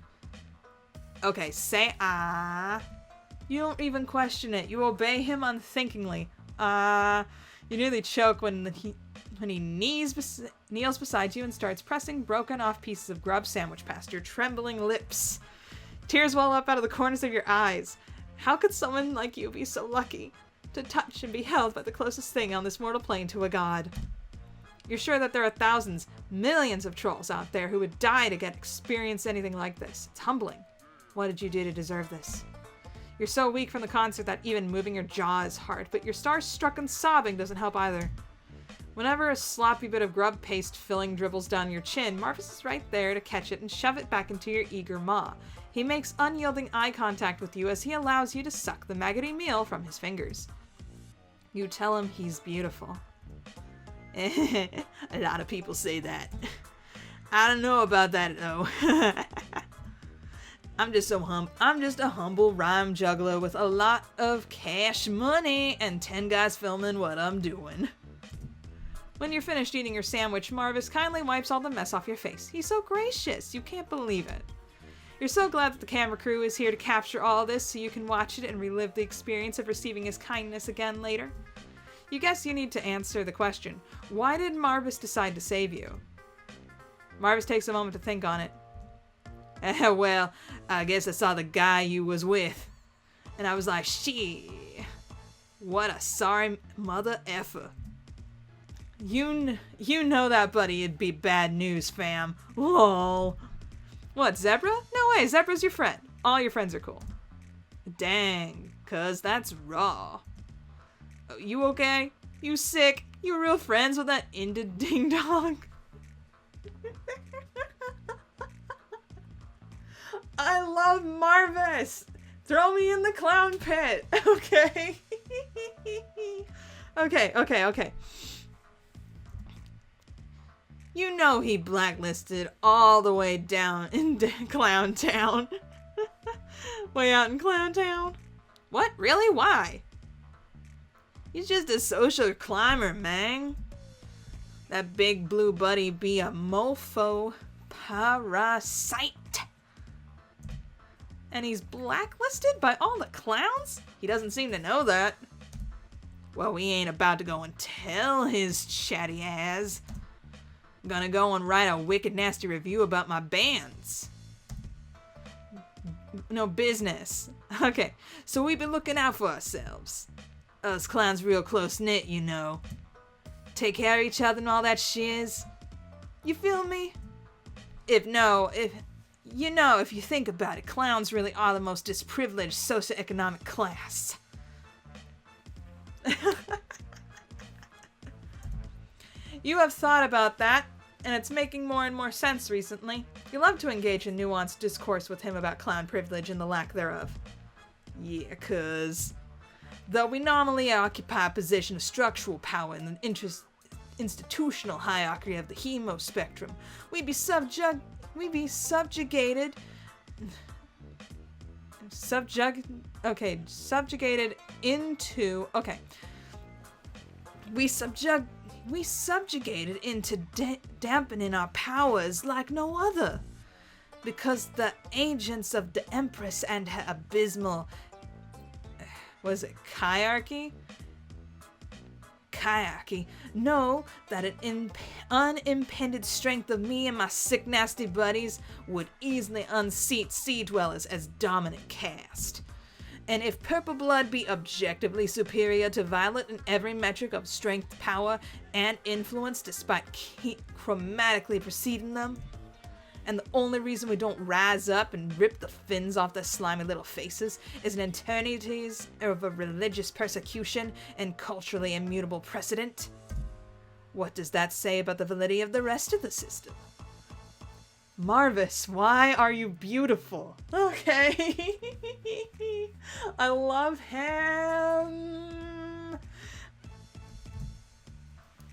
Okay, say ah. You don't even question it. You obey him unthinkingly. Ah. You nearly choke when he kneels beside you and starts pressing broken off pieces of grub sandwich past your trembling lips. Tears well up out of the corners of your eyes. How could someone like you be so lucky to touch and be held by the closest thing on this mortal plane to a god? You're sure that there are thousands, millions of trolls out there who would die to experience anything like this. It's humbling. What did you do to deserve this? You're so weak from the concert that even moving your jaw is hard, but your star-struck and sobbing doesn't help either. Whenever a sloppy bit of grub paste filling dribbles down your chin, Marvis is right there to catch it and shove it back into your eager maw. He makes unyielding eye contact with you as he allows you to suck the maggoty meal from his fingers. You tell him he's beautiful. A lot of people say that. I don't know about that though. I'm just a humble rhyme juggler with a lot of cash money and 10 guys filming what I'm doing. When you're finished eating your sandwich, Marvis kindly wipes all the mess off your face. He's so gracious, you can't believe it. You're so glad that the camera crew is here to capture all this so you can watch it and relive the experience of receiving his kindness again later. You guess you need to answer the question, why did Marvis decide to save you? Marvis takes a moment to think on it. Well, I guess I saw the guy you was with. And I was like, shit. What a sorry mother effer. You know that, buddy, it'd be bad news, fam. Lol. What, Zebra? No way, Zebra's your friend. All your friends are cool. Dang, cuz that's raw. Oh, you okay? You sick? You real friends with that Inda Ding Dong? I love Marvis! Throw me in the clown pit, okay? Okay. You know he blacklisted all the way down in Clown Town. Way out in Clown Town? What? Really? Why? He's just a social climber, man. That big blue buddy be a mofo parasite. And he's blacklisted by all the clowns? He doesn't seem to know that. Well, we ain't about to go and tell his chatty ass. I'm gonna go and write a wicked nasty review about my bands. No business. Okay, so we've been looking out for ourselves. Us clowns real close-knit, you know. Take care of each other and all that shiz. You feel me? If you think about it, clowns really are the most disprivileged socioeconomic class. You have thought about that, and it's making more and more sense recently. You love to engage in nuanced discourse with him about clown privilege and the lack thereof. Yeah, cuz... Though we normally occupy a position of structural power in the institutional hierarchy of the hemo spectrum, we'd be subjugated into... Okay. We subjugated into dampening our powers like no other. Because the agents of the Empress and her abysmal... Was it Kayarchy? Know that an unimpeded strength of me and my sick nasty buddies would easily unseat sea dwellers as dominant caste. And if purple blood be objectively superior to violet in every metric of strength, power, and influence despite chromatically preceding them, and the only reason we don't rise up and rip the fins off their slimy little faces is an eternities of a religious persecution and culturally immutable precedent. What does that say about the validity of the rest of the system? Marvis, why are you beautiful? Okay. I love him.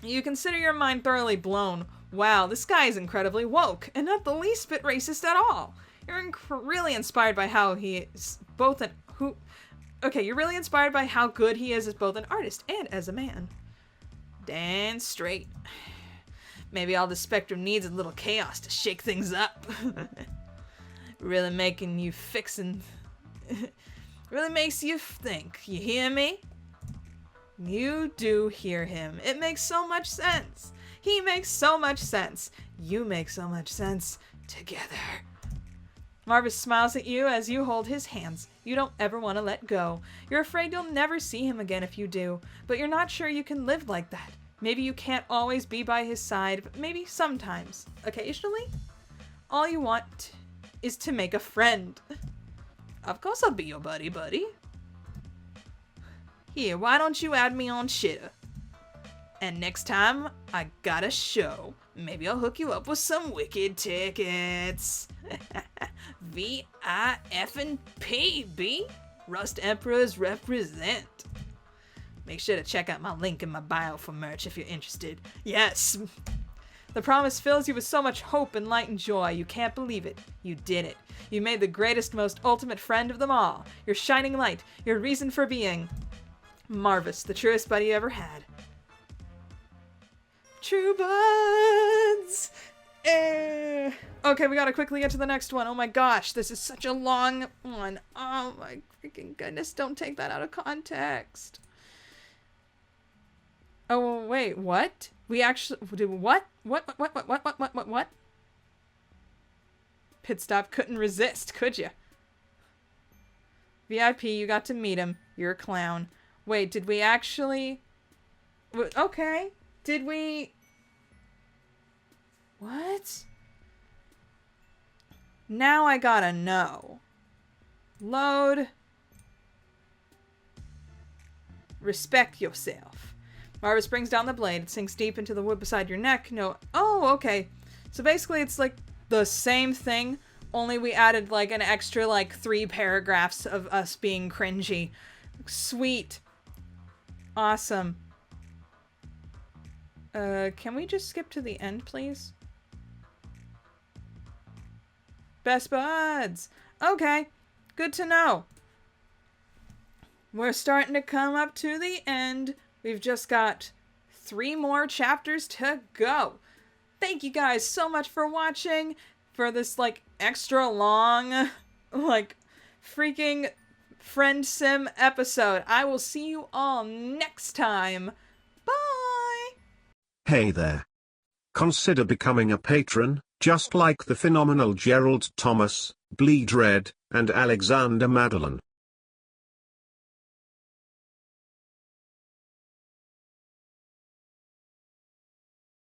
You consider your mind thoroughly blown. Wow, this guy is incredibly woke, and not the least bit racist at all. You're really inspired by how he is both you're really inspired by how good he is as both an artist and as a man. Dan straight. Maybe all the spectrum needs a little chaos to shake things up. Really making you really makes you think. You hear me? You do hear him. It makes so much sense. He makes so much sense. You make so much sense together. Marvis smiles at you as you hold his hands. You don't ever want to let go. You're afraid you'll never see him again if you do, but you're not sure you can live like that. Maybe you can't always be by his side, but maybe sometimes, occasionally. All you want is to make a friend. Of course I'll be your buddy. Here, why don't you add me on Shitter? And next time I got a show, maybe I'll hook you up with some wicked tickets. V-I-F-N-P, B. Rust Emperors represent. Make sure to check out my link in my bio for merch if you're interested. Yes! The promise fills you with so much hope and light and joy. You can't believe it. You did it. You made the greatest, most ultimate friend of them all. Your shining light. Your reason for being. Marvis, the truest buddy you ever had. True buds! Okay, we gotta quickly get to the next one. Oh my gosh, this is such a long one. Oh my freaking goodness, don't take that out of context. Oh, wait, what? We actually did what? What? pit stop. Couldn't resist, could you? VIP, you got to meet him. You're a clown. Wait, did we actually... Okay. Did we... What? Now I gotta know. Load. Respect yourself. Marvis brings down the blade. It sinks deep into the wood beside your neck. No. Oh, okay. So basically it's like the same thing, only we added like an extra like 3 paragraphs of us being cringy. Sweet. Awesome. Can we just skip to the end, please? Best buds. Okay. Good to know. We're starting to come up to the end. We've just got 3 more chapters to go. Thank you guys so much for watching, for this, like, extra long, like, freaking Friendsim episode. I will see you all next time. Bye! Hey there. Consider becoming a patron, just like the phenomenal Gerald Thomas, Bleed Red, and Alexander Madeline.